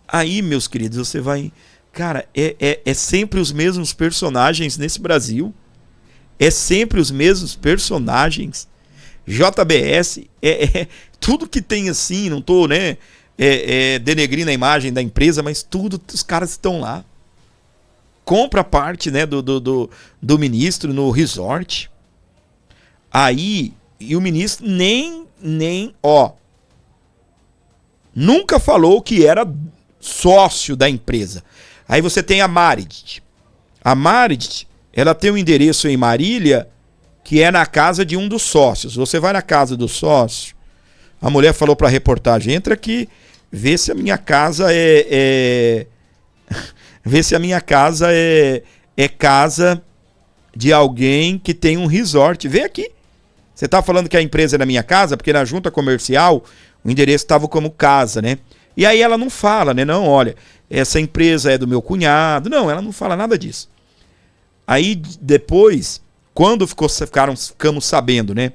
Aí, meus queridos, você vai... Cara, é sempre os mesmos personagens nesse Brasil. É sempre os mesmos personagens. JBS, tudo que tem assim, não tô, né, denegrindo a imagem da empresa, mas tudo, os caras estão lá. Compra parte, né, do ministro no resort. Aí, e o ministro nunca falou que era sócio da empresa. Aí você tem a Marid. A Marid, ela tem um endereço em Marília, que é na casa de um dos sócios. Você vai na casa do sócio, a mulher falou para a reportagem, entra aqui, vê se a minha casa vê se a minha casa é casa de alguém que tem um resort. Vem aqui. Você tá falando que a empresa é da minha casa, porque na junta comercial o endereço estava como casa, né? E aí ela não fala, né? Não, olha, essa empresa é do meu cunhado. Não, ela não fala nada disso. Aí depois, quando ficamos sabendo, né?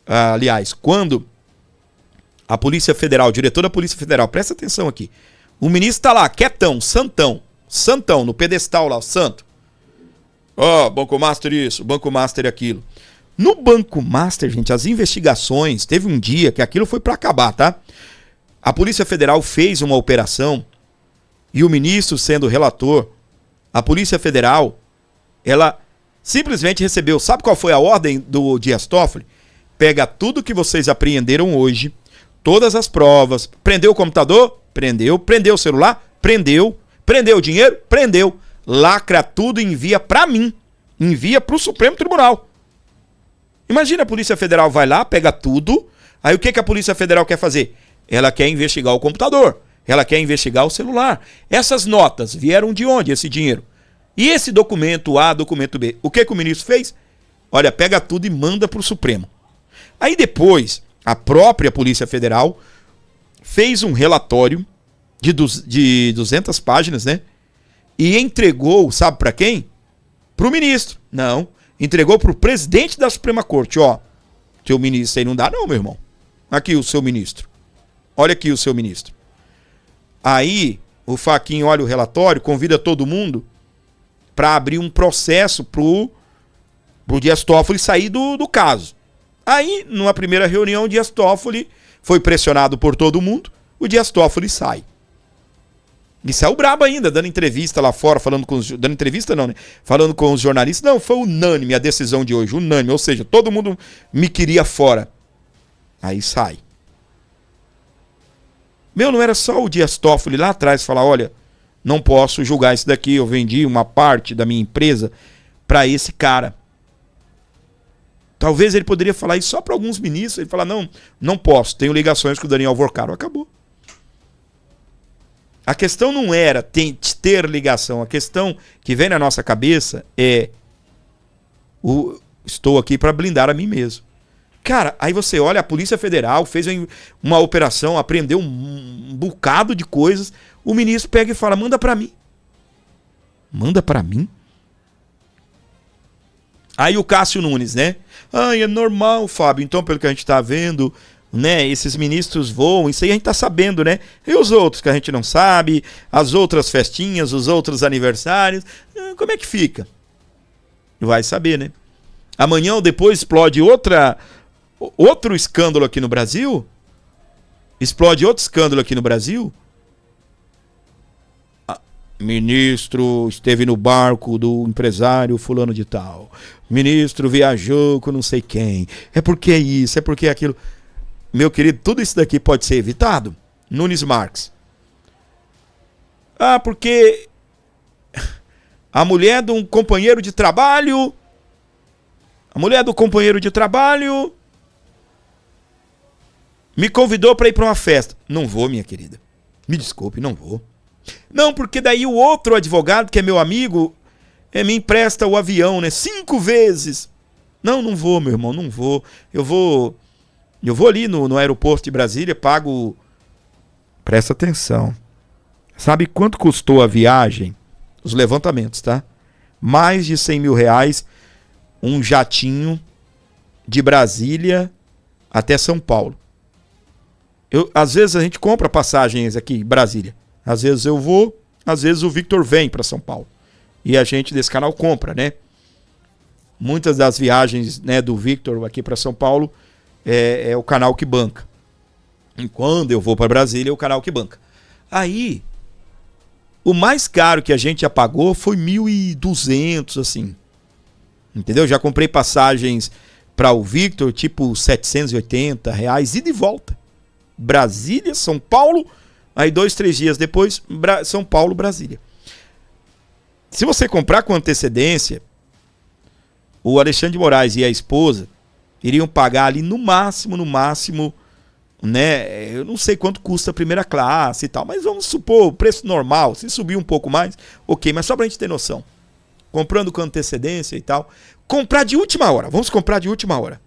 Aliás, quando a Polícia Federal, o diretor da Polícia Federal, presta atenção aqui. O ministro tá lá, quietão, santão, no pedestal lá, o santo. Banco Master isso, Banco Master aquilo. No Banco Master, gente, as investigações, teve um dia que aquilo foi para acabar, tá? A Polícia Federal fez uma operação e o ministro sendo relator, a Polícia Federal, ela simplesmente recebeu, sabe qual foi a ordem do Dias Toffoli? Pega tudo que vocês apreenderam hoje, todas as provas, prendeu o computador? Prendeu. Prendeu o celular? Prendeu. Prendeu o dinheiro? Prendeu. Lacra tudo e envia para mim. Envia para o Supremo Tribunal. Imagina, a Polícia Federal vai lá, pega tudo, aí o que a Polícia Federal quer fazer? Ela quer investigar o computador, ela quer investigar o celular. Essas notas vieram de onde, esse dinheiro? E esse documento A, documento B? O que o ministro fez? Olha, pega tudo e manda para o Supremo. Aí depois, a própria Polícia Federal fez um relatório de 200 páginas, né? E entregou, sabe para quem? Para o ministro. Não, entregou para o presidente da Suprema Corte. Seu ministro aí não dá não, meu irmão. Aqui o seu ministro. Olha aqui o seu ministro. Aí o Fachin olha o relatório, convida todo mundo para abrir um processo pro Dias Toffoli sair do caso. Aí, numa primeira reunião, o Dias Toffoli foi pressionado por todo mundo, o Dias Toffoli sai. E saiu brabo ainda, dando entrevista lá fora, falando com os jornalistas. Não, foi unânime a decisão de hoje, unânime, ou seja, todo mundo me queria fora. Aí sai. Não era só o Dias Toffoli lá atrás falar, olha, não posso julgar isso daqui, eu vendi uma parte da minha empresa para esse cara. Talvez ele poderia falar isso só para alguns ministros, ele falar, não posso, tenho ligações com o Daniel Vorcaro, acabou. A questão não era ter ligação, a questão que vem na nossa cabeça é estou aqui para blindar a mim mesmo. Cara, aí você olha, a Polícia Federal fez uma operação, apreendeu um bocado de coisas, o ministro pega e fala, manda para mim. Manda para mim? Aí o Cássio Nunes, né? É normal, Fábio, então pelo que a gente tá vendo, né, esses ministros voam, isso aí a gente tá sabendo, né? E os outros que a gente não sabe, as outras festinhas, os outros aniversários, como é que fica? Vai saber, né? Amanhã ou depois explode outro escândalo aqui no Brasil? Explode outro escândalo aqui no Brasil? Ministro esteve no barco do empresário fulano de tal. Ministro viajou com não sei quem. É porque é isso, é porque é aquilo. Meu querido, tudo isso daqui pode ser evitado? Nunes Marques. Porque a mulher de um companheiro de trabalho... A mulher do companheiro de trabalho me convidou para ir para uma festa. Não vou, minha querida. Me desculpe, não vou. Não, porque daí o outro advogado, que é meu amigo, me empresta o avião, né? 5 vezes. Não vou, meu irmão, não vou. Eu vou ali no aeroporto de Brasília, pago... Presta atenção. Sabe quanto custou a viagem? Os levantamentos, tá? Mais de 100 mil reais, um jatinho de Brasília até São Paulo. Às vezes a gente compra passagens aqui em Brasília. Às vezes eu vou, às vezes o Victor vem para São Paulo. E a gente desse canal compra, né? Muitas das viagens, né, do Victor aqui para São Paulo é o canal que banca. E quando eu vou para Brasília é o canal que banca. Aí, o mais caro que a gente já pagou foi 1.200, assim. Entendeu? Já comprei passagens para o Victor, tipo R$780, ida e volta. Brasília, São Paulo, aí 2, 3 dias depois, São Paulo, Brasília. Se você comprar com antecedência, o Alexandre de Moraes e a esposa iriam pagar ali no máximo, né? Eu não sei quanto custa a primeira classe e tal, mas vamos supor o preço normal, se subir um pouco mais, ok, mas só pra gente ter noção. Comprando com antecedência e tal. Comprar de última hora, vamos comprar de última hora.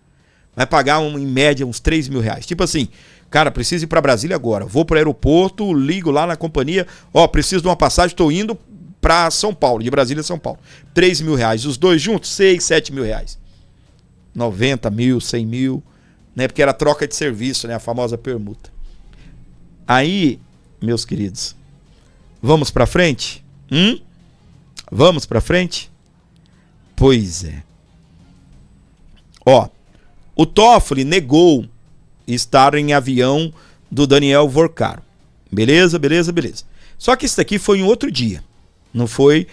Vai pagar em média uns R$3.000. Tipo assim, cara, preciso ir pra Brasília agora. Vou pro aeroporto, ligo lá na companhia, preciso de uma passagem, tô indo pra São Paulo, de Brasília a São Paulo. R$3.000. Os dois juntos, R$6.000, R$7.000. 90 mil, 100 mil, né? Porque era troca de serviço, né? A famosa permuta. Aí, meus queridos, vamos pra frente? Vamos pra frente? Pois é. O Toffoli negou estar em avião do Daniel Vorcaro. Beleza. Só que isso daqui foi em outro dia. Não foi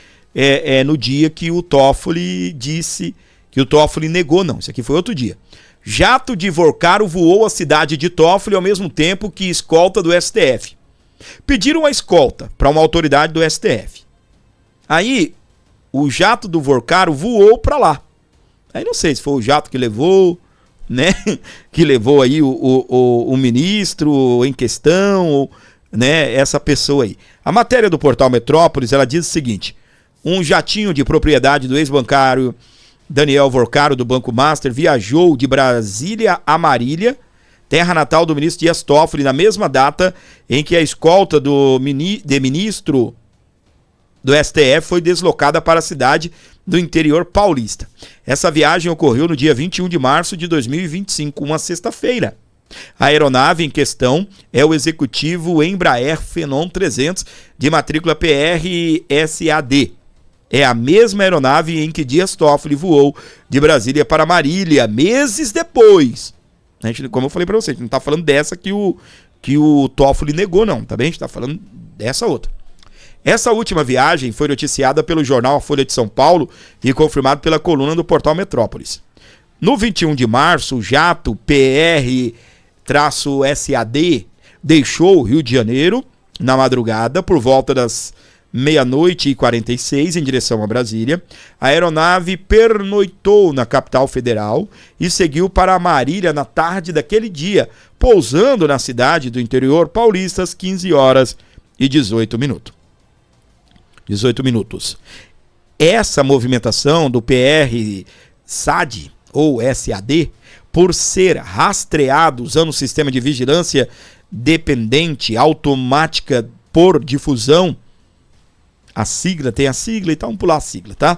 no dia que o Toffoli disse, que o Toffoli negou, não. Isso aqui foi outro dia. Jato de Vorcaro voou a cidade de Toffoli ao mesmo tempo que escolta do STF. Pediram a escolta para uma autoridade do STF. Aí, o jato do Vorcaro voou para lá. Aí não sei se foi o jato que levou, né? Que levou aí o ministro em questão, né? Essa pessoa aí. A matéria do portal Metrópolis, ela diz o seguinte: um jatinho de propriedade do ex-bancário Daniel Vorcaro, do Banco Master, viajou de Brasília a Marília, terra natal do ministro Dias Toffoli, na mesma data em que a escolta do ministro do STF foi deslocada para a cidade do interior paulista. Essa viagem ocorreu no dia 21 de março de 2025, uma sexta-feira. A aeronave em questão é o executivo Embraer Phenom 300 de matrícula PRSAD. É a mesma aeronave em que Dias Toffoli voou de Brasília para Marília, meses depois. A gente, como eu falei para vocês, a gente não está falando dessa que o Toffoli negou, não, tá bem? A gente está falando dessa outra. Essa última viagem foi noticiada pelo jornal A Folha de São Paulo e confirmado pela coluna do portal Metrópolis. No 21 de março, o jato PR-SAD deixou o Rio de Janeiro na madrugada por volta das 00h46 em direção a Brasília. A aeronave pernoitou na capital federal e seguiu para Marília na tarde daquele dia, pousando na cidade do interior paulista às 15h18 minutos. Essa movimentação do PR-SAD ou SAD, por ser rastreado usando o sistema de vigilância dependente automática por difusão, tem a sigla e tal, vamos pular a sigla, tá?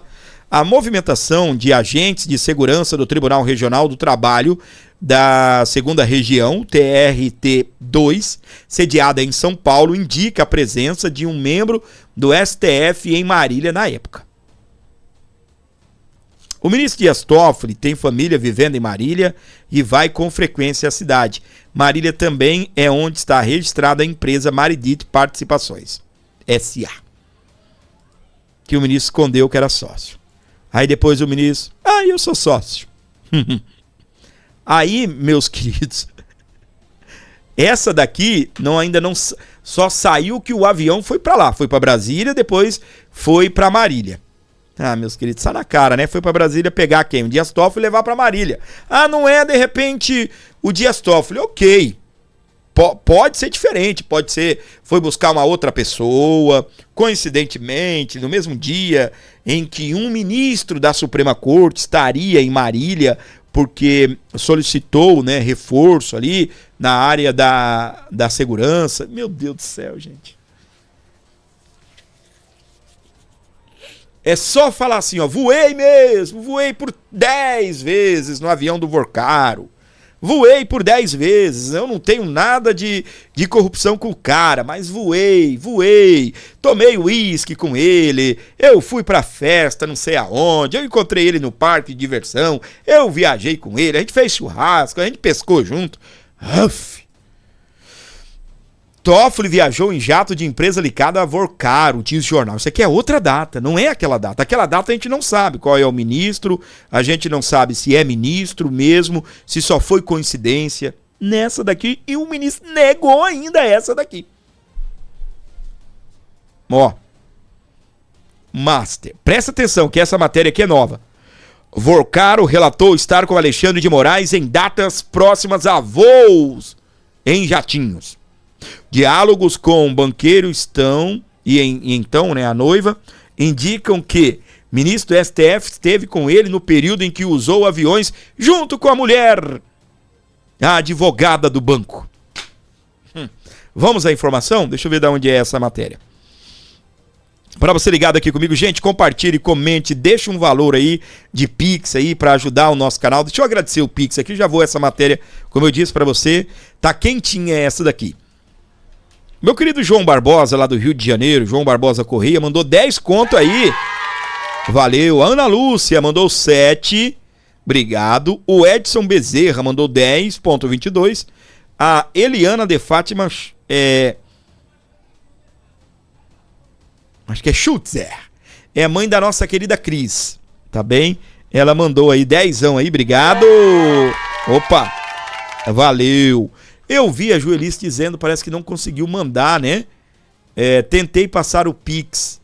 A movimentação de agentes de segurança do Tribunal Regional do Trabalho da 2ª Região, TRT2, sediada em São Paulo, indica a presença de um membro do STF em Marília na época. O ministro Dias Toffoli tem família vivendo em Marília e vai com frequência à cidade. Marília também é onde está registrada a empresa Maridite Participações, S.A., que o ministro escondeu que era sócio. Aí depois o ministro, eu sou sócio. Aí, meus queridos, essa daqui ainda não só saiu que o avião foi para lá, foi para Brasília, depois foi para Marília. Meus queridos, sai na cara, né? Foi para Brasília pegar quem? O Dias Toffoli e levar para Marília. Não é de repente o Dias Toffoli, ok. Pode ser diferente, pode ser, foi buscar uma outra pessoa, coincidentemente, no mesmo dia em que um ministro da Suprema Corte estaria em Marília, porque solicitou, né, reforço ali na área da segurança. Meu Deus do céu, gente. É só falar assim, voei por 10 vezes no avião do Vorcaro. Voei por 10 vezes, eu não tenho nada de corrupção com o cara, mas voei, tomei uísque com ele, eu fui pra festa não sei aonde, eu encontrei ele no parque de diversão, eu viajei com ele, a gente fez churrasco, a gente pescou junto. Uf. Toffoli viajou em jato de empresa ligada a Vorcaro, diz o jornal. Isso aqui é outra data, não é aquela data. Aquela data a gente não sabe qual é o ministro, a gente não sabe se é ministro mesmo, se só foi coincidência. Nessa daqui, e o ministro negou ainda essa daqui. Ó, Master, presta atenção que essa matéria aqui é nova. Vorcaro relatou estar com Alexandre de Moraes em datas próximas a voos em jatinhos. Diálogos com o banqueiro estão, então, né, a noiva, indicam que o ministro do STF esteve com ele no período em que usou aviões junto com a mulher, a advogada do banco. Vamos à informação? Deixa eu ver de onde é essa matéria. Para você ligado aqui comigo, gente, compartilhe, comente, deixa um valor aí de Pix aí para ajudar o nosso canal. Deixa eu agradecer o Pix aqui, já vou essa matéria, como eu disse para você, tá quentinha essa daqui. Meu querido João Barbosa, lá do Rio de Janeiro, João Barbosa Correia, mandou 10 conto aí. Valeu. A Ana Lúcia mandou 7. Obrigado. O Edson Bezerra mandou 10,22. A Eliana de Fátima, acho que é Schutzer. É a mãe da nossa querida Cris. Tá bem? Ela mandou aí 10 aí. Obrigado. Opa. Valeu. Eu vi a Joelice dizendo, parece que não conseguiu mandar, né? Tentei passar o Pix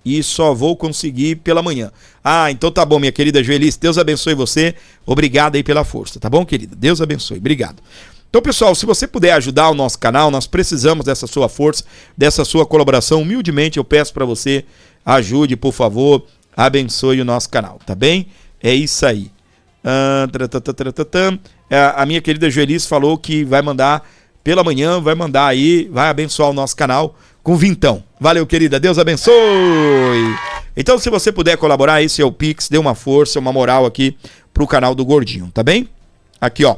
e só vou conseguir pela manhã. Ah, então tá bom, minha querida Joelice. Deus abençoe você. Obrigado aí pela força, tá bom, querida? Deus abençoe. Obrigado. Então, pessoal, se você puder ajudar o nosso canal, nós precisamos dessa sua força, dessa sua colaboração. Humildemente eu peço para você, ajude, por favor, abençoe o nosso canal, tá bem? É isso aí. A minha querida Joelice falou que vai mandar pela manhã, vai mandar aí, vai abençoar o nosso canal com vintão. Valeu, querida, Deus abençoe. Então, se você puder colaborar, esse é o Pix, dê uma força, uma moral aqui pro canal do Gordinho, tá bem? Aqui, ó.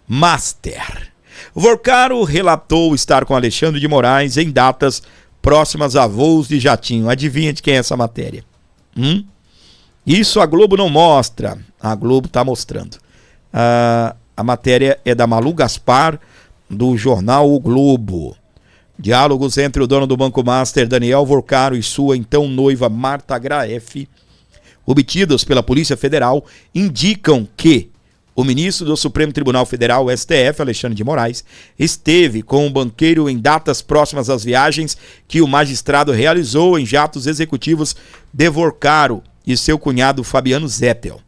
Master. Vorcaro relatou estar com Alexandre de Moraes em datas próximas a voos de jatinho. Adivinha de quem é essa matéria? Isso a Globo não mostra. A Globo está mostrando. A matéria é da Malu Gaspar, do jornal O Globo. Diálogos entre o dono do Banco Master, Daniel Vorcaro, e sua então noiva Marta Graef, obtidos pela Polícia Federal, indicam que o ministro do Supremo Tribunal Federal, STF, Alexandre de Moraes, esteve com o banqueiro em datas próximas às viagens que o magistrado realizou em jatos executivos de Vorcaro e seu cunhado Fabiano Zettel.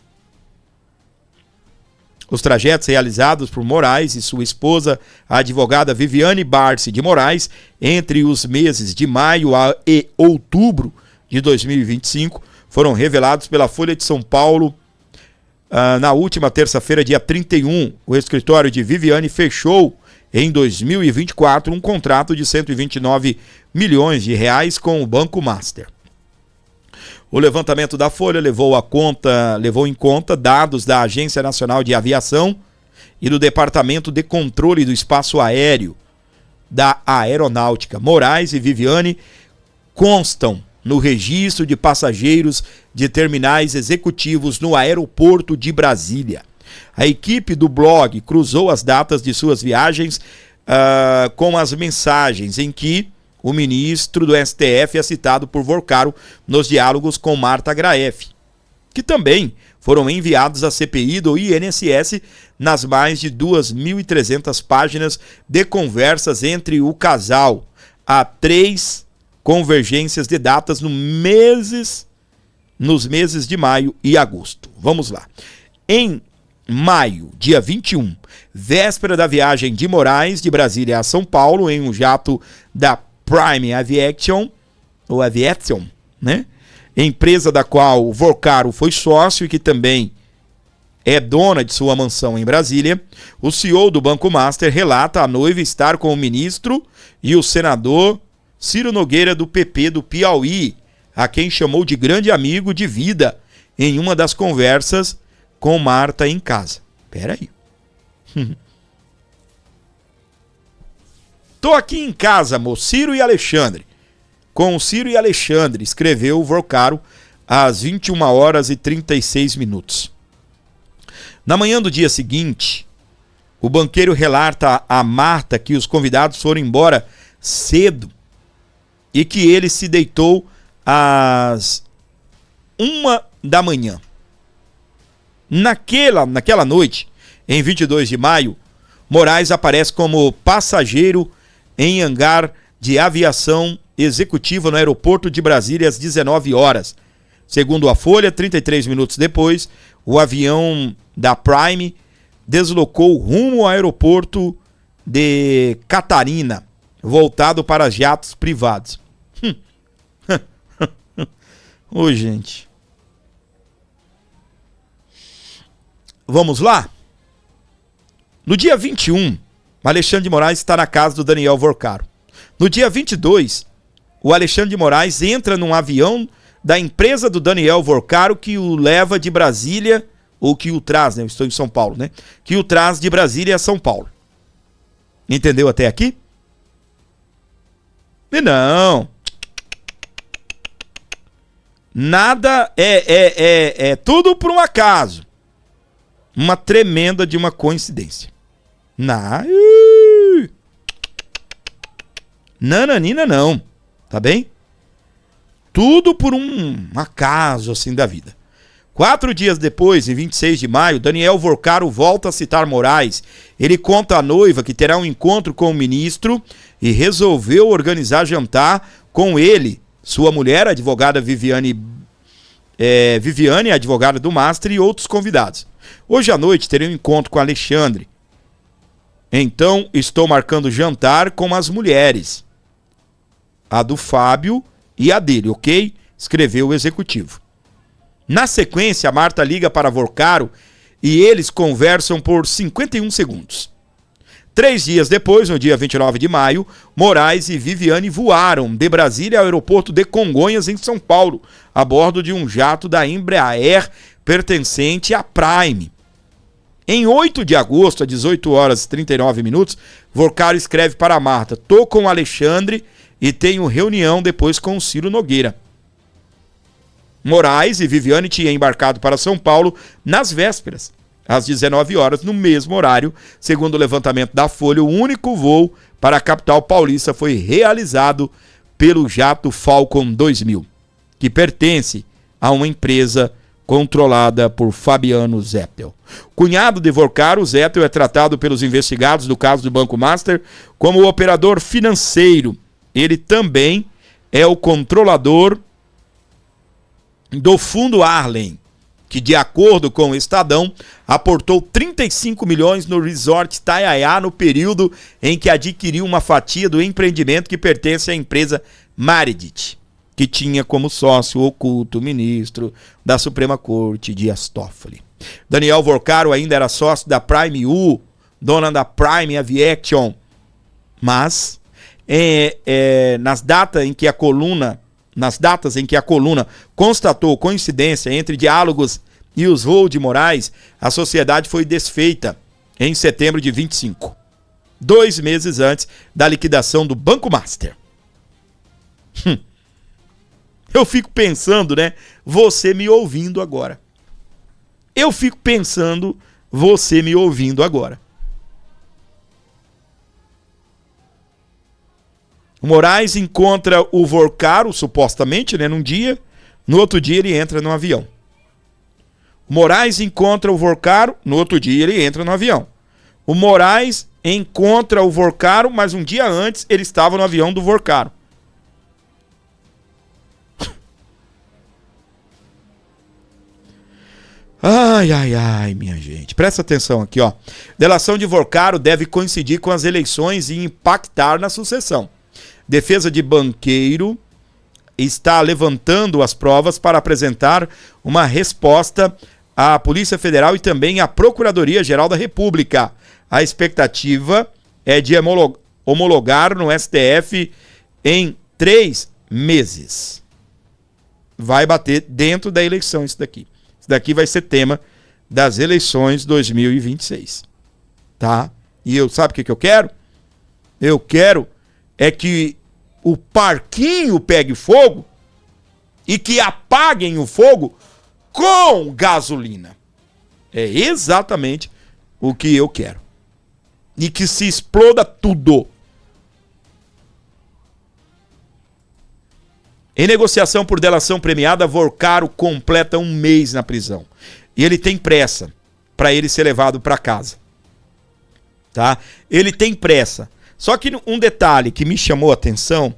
Os trajetos realizados por Moraes e sua esposa, a advogada Viviane Barsi de Moraes, entre os meses de maio e outubro de 2025, foram revelados pela Folha de São Paulo. Na última terça-feira, dia 31, o escritório de Viviane fechou em 2024 um contrato de 129 milhões de reais com o Banco Master. O levantamento da Folha levou em conta dados da Agência Nacional de Aviação e do Departamento de Controle do Espaço Aéreo da Aeronáutica. Moraes e Viviane constam no registro de passageiros de terminais executivos no aeroporto de Brasília. A equipe do blog cruzou as datas de suas viagens com as mensagens em que o ministro do STF é citado por Vorcaro nos diálogos com Marta Graef, que também foram enviados à CPI do INSS nas mais de 2.300 páginas de conversas entre o casal. Há 3 convergências de datas nos meses de maio e agosto. Vamos lá. Em maio, dia 21, véspera da viagem de Moraes de Brasília a São Paulo, em um jato da Prime Aviation, ou Aviation, né? Empresa da qual o Vorcaro foi sócio e que também é dona de sua mansão em Brasília, o CEO do Banco Master relata a noiva estar com o ministro e o senador Ciro Nogueira, do PP do Piauí, a quem chamou de grande amigo de vida em uma das conversas com Marta em casa. Pera aí. Tô aqui em casa, moço, Ciro e Alexandre. Com Ciro e Alexandre, escreveu o Vorcaro às 21 horas e 36 minutos. Na manhã do dia seguinte, o banqueiro relata a Marta que os convidados foram embora cedo e que ele se deitou às 1 da manhã. Naquela noite, em 22 de maio, Moraes aparece como passageiro em hangar de aviação executiva no aeroporto de Brasília às 19 horas. Segundo a Folha, 33 minutos depois, o avião da Prime deslocou rumo ao aeroporto de Catarina, voltado para jatos privados. Ô, gente. Vamos lá? No dia 21, Alexandre de Moraes está na casa do Daniel Vorcaro. No dia 22, o Alexandre de Moraes entra num avião da empresa do Daniel Vorcaro que o leva de Brasília, ou que o traz, né? Eu estou em São Paulo, né? Que o traz de Brasília a São Paulo. Entendeu até aqui? E não. Nada é tudo por um acaso. Uma tremenda de uma coincidência. Nananina não. Tá bem? Tudo por um acaso assim da vida. 4 dias depois, em 26 de maio, Daniel Vorcaro volta a citar Moraes. Ele conta à noiva que terá um encontro com o ministro e resolveu organizar jantar com ele, sua mulher, a advogada Viviane, advogada do Master, e outros convidados. Hoje à noite terei um encontro com Alexandre. Então, estou marcando jantar com as mulheres. A do Fábio e a dele, ok? Escreveu o executivo. Na sequência, a Marta liga para Vorcaro e eles conversam por 51 segundos. 3 dias depois, no dia 29 de maio, Moraes e Viviane voaram de Brasília ao aeroporto de Congonhas, em São Paulo, a bordo de um jato da Embraer pertencente à Prime. Em 8 de agosto, às 18 horas e 39 minutos, Vorcaro escreve para Marta: tô com o Alexandre e tenho reunião depois com o Ciro Nogueira. Moraes e Viviane tinham embarcado para São Paulo nas vésperas, às 19 horas, no mesmo horário. Segundo o levantamento da Folha, o único voo para a capital paulista foi realizado pelo jato Falcon 2000, que pertence a uma empresa controlada por Fabiano Zettel. Cunhado de Vorcaro, Zettel é tratado pelos investigados do caso do Banco Master como o operador financeiro. Ele também é o controlador do Fundo Arlen, que, de acordo com o Estadão, aportou 35 milhões no Resort Taiaiá no período em que adquiriu uma fatia do empreendimento que pertence à empresa Maredit, que tinha como sócio oculto o ministro da Suprema Corte, Dias Toffoli. Daniel Vorcaro ainda era sócio da Prime U, dona da Prime Aviation, mas nas datas em que a coluna constatou coincidência entre diálogos e os voos de Moraes, a sociedade foi desfeita em setembro de 25, 2 meses antes da liquidação do Banco Master. Eu fico pensando, né? Você me ouvindo agora. O Moraes encontra o Vorcaro, supostamente, né, num dia. No outro dia ele entra no avião. O Moraes encontra o Vorcaro, no outro dia ele entra no avião. O Moraes encontra o Vorcaro, mas um dia antes ele estava no avião do Vorcaro. Ai, minha gente. Presta atenção aqui, ó. Delação de Vorcaro deve coincidir com as eleições e impactar na sucessão. Defesa de banqueiro está levantando as provas para apresentar uma resposta à Polícia Federal e também à Procuradoria-Geral da República. A expectativa é de homologar no STF em 3 meses. Vai bater dentro da eleição isso daqui. Isso daqui vai ser tema das eleições 2026, tá? E sabe o que eu quero? Eu quero é que o parquinho pegue fogo e que apaguem o fogo com gasolina. É exatamente o que eu quero. E que se exploda tudo. Em negociação por delação premiada, Vorcaro completa 1 mês na prisão. E ele tem pressa para ele ser levado para casa. Tá? Ele tem pressa. Só que um detalhe que me chamou a atenção,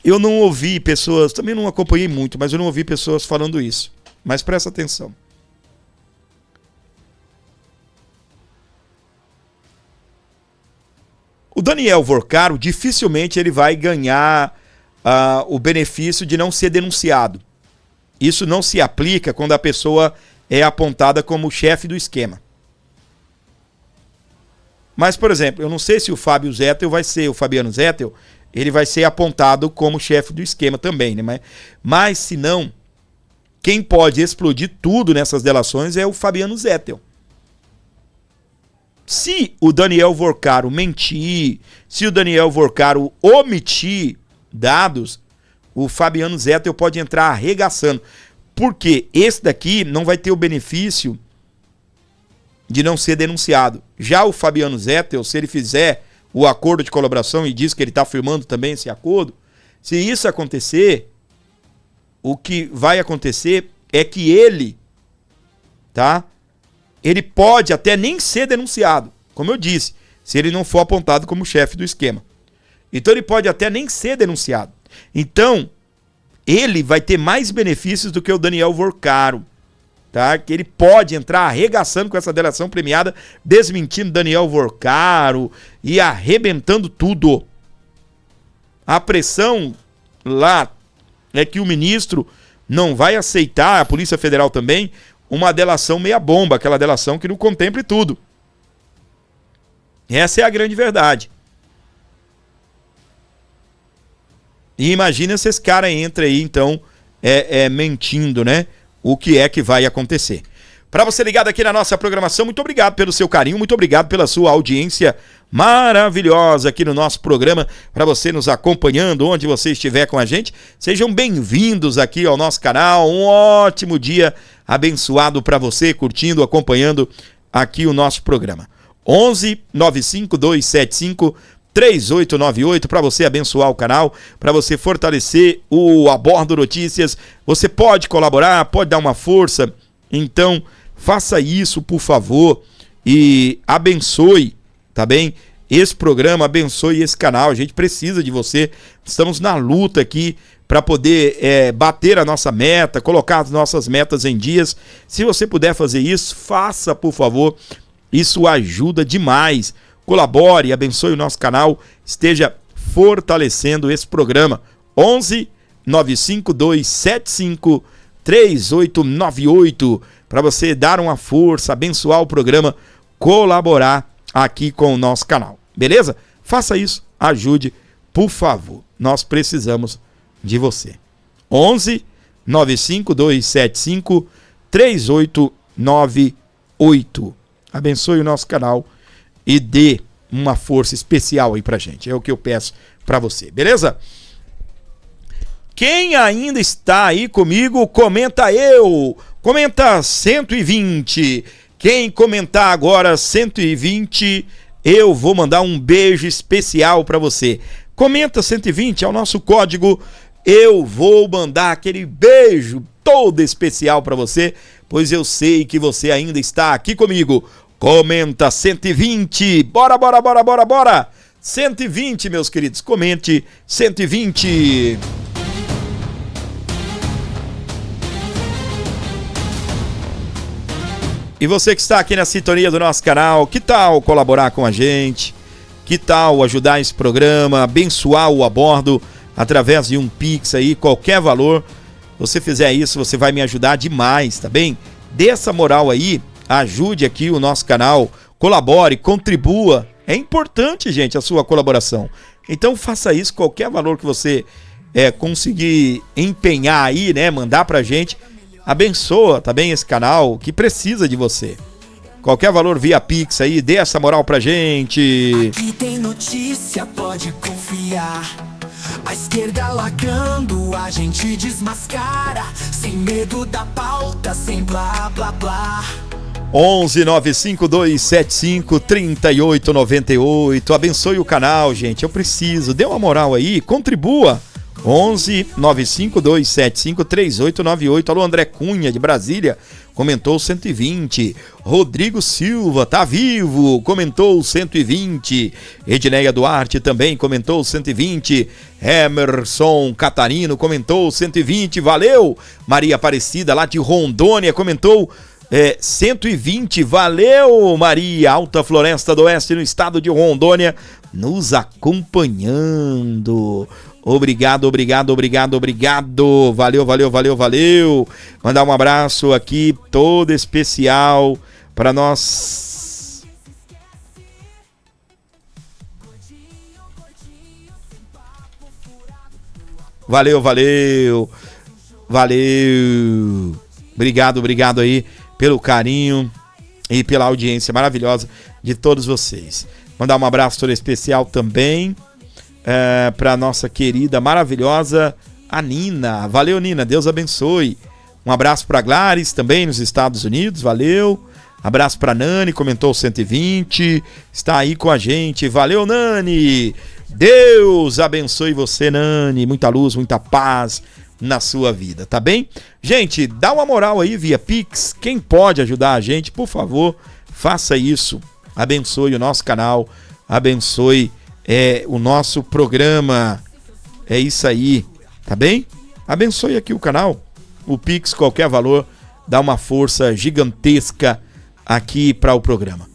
eu não ouvi pessoas, também não acompanhei muito, mas eu não ouvi pessoas falando isso. Mas presta atenção. O Daniel Vorcaro dificilmente ele vai ganhar o benefício de não ser denunciado. Isso não se aplica quando a pessoa é apontada como chefe do esquema. Mas, por exemplo, eu não sei se o Fabiano Zettel, ele vai ser apontado como chefe do esquema também, né? Mas se não, quem pode explodir tudo nessas delações é o Fabiano Zettel. Se o Daniel Vorcaro mentir, se o Daniel Vorcaro omitir dados, o Fabiano Zettel pode entrar arregaçando. Porque esse daqui não vai ter o benefício de não ser denunciado. Já o Fabiano Zettel, se ele fizer o acordo de colaboração e diz que ele está firmando também esse acordo, se isso acontecer, o que vai acontecer é que ele, tá? Ele pode até nem ser denunciado, como eu disse, se ele não for apontado como chefe do esquema. Então ele pode até nem ser denunciado. Então, ele vai ter mais benefícios do que o Daniel Vorcaro, tá? Que ele pode entrar arregaçando com essa delação premiada, desmentindo Daniel Vorcaro e arrebentando tudo. A pressão lá é que o ministro não vai aceitar, a Polícia Federal também, uma delação meia bomba, aquela delação que não contemple tudo. Essa é a grande verdade. E imagina se esse cara entra aí, então, mentindo, né? O que é que vai acontecer. Para você ligado aqui na nossa programação, muito obrigado pelo seu carinho, muito obrigado pela sua audiência maravilhosa aqui no nosso programa, para você nos acompanhando, onde você estiver com a gente. Sejam bem-vindos aqui ao nosso canal, um ótimo dia abençoado para você, curtindo, acompanhando aqui o nosso programa. 11 95275 3898 para você abençoar o canal, para você fortalecer o Abordo Notícias. Você pode colaborar, pode dar uma força, então faça isso, por favor, e abençoe, tá bem? Esse programa, abençoe esse canal, a gente precisa de você, estamos na luta aqui para poder bater a nossa meta, colocar as nossas metas em dias. Se você puder fazer isso, faça, por favor, isso ajuda demais. Colabore, abençoe o nosso canal, esteja fortalecendo esse programa. 11 95275 3898 para você dar uma força, abençoar o programa, colaborar aqui com o nosso canal. Beleza? Faça isso, ajude, por favor. Nós precisamos de você. 11 95275 3898. Abençoe o nosso canal e dê uma força especial aí pra gente. É o que eu peço pra você, beleza? Quem ainda está aí comigo, comenta eu. Comenta 120. Quem comentar agora 120, eu vou mandar um beijo especial pra você. Comenta 120, é o nosso código. Eu vou mandar aquele beijo todo especial pra você, pois eu sei que você ainda está aqui comigo. Comenta 120, bora, bora, bora, bora, bora, 120, meus queridos, comente 120. E você que está aqui na sintonia do nosso canal, que tal colaborar com a gente? Que tal ajudar esse programa, abençoar o Abordo através de um Pix aí, qualquer valor, você fizer isso, você vai me ajudar demais, tá bem? Dê essa moral aí. Ajude aqui o nosso canal, colabore, contribua. É importante, gente, a sua colaboração. Então faça isso, qualquer valor que você conseguir empenhar aí, né, mandar pra gente, abençoa também esse canal que precisa de você. Qualquer valor via Pix aí, dê essa moral pra gente. Aqui tem notícia, pode confiar. A esquerda lacrando, a gente desmascara. Sem medo da pauta, sem blá blá blá. 11 95275 3898. Abençoe o canal, gente. Eu preciso. Dê uma moral aí, contribua. 11 95275 3898. Alô, André Cunha, de Brasília, comentou 120. Rodrigo Silva, tá vivo, comentou 120. Edneia Duarte também comentou 120. Emerson Catarino comentou 120. Valeu. Maria Aparecida, lá de Rondônia, comentou 120. Valeu, Maria. Alta Floresta do Oeste, no estado de Rondônia, nos acompanhando. Obrigado. Valeu. Mandar um abraço aqui todo especial para nós. Valeu. Obrigado aí pelo carinho e pela audiência maravilhosa de todos vocês. Mandar um abraço todo especial também para nossa querida, maravilhosa, a Nina. Valeu, Nina, Deus abençoe. Um abraço para Glares também nos Estados Unidos, valeu. Abraço para Nani, comentou 120, está aí com a gente. Valeu, Nani. Deus abençoe você, Nani. Muita luz, muita paz na sua vida, tá bem? Gente, dá uma moral aí via Pix. Quem pode ajudar a gente, por favor, faça isso. Abençoe o nosso canal, abençoe o nosso programa. É isso aí, tá bem? Abençoe aqui o canal. O Pix, qualquer valor, dá uma força gigantesca aqui para o programa.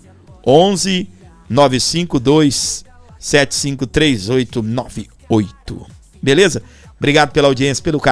11 952 753898. Beleza? Obrigado pela audiência, pelo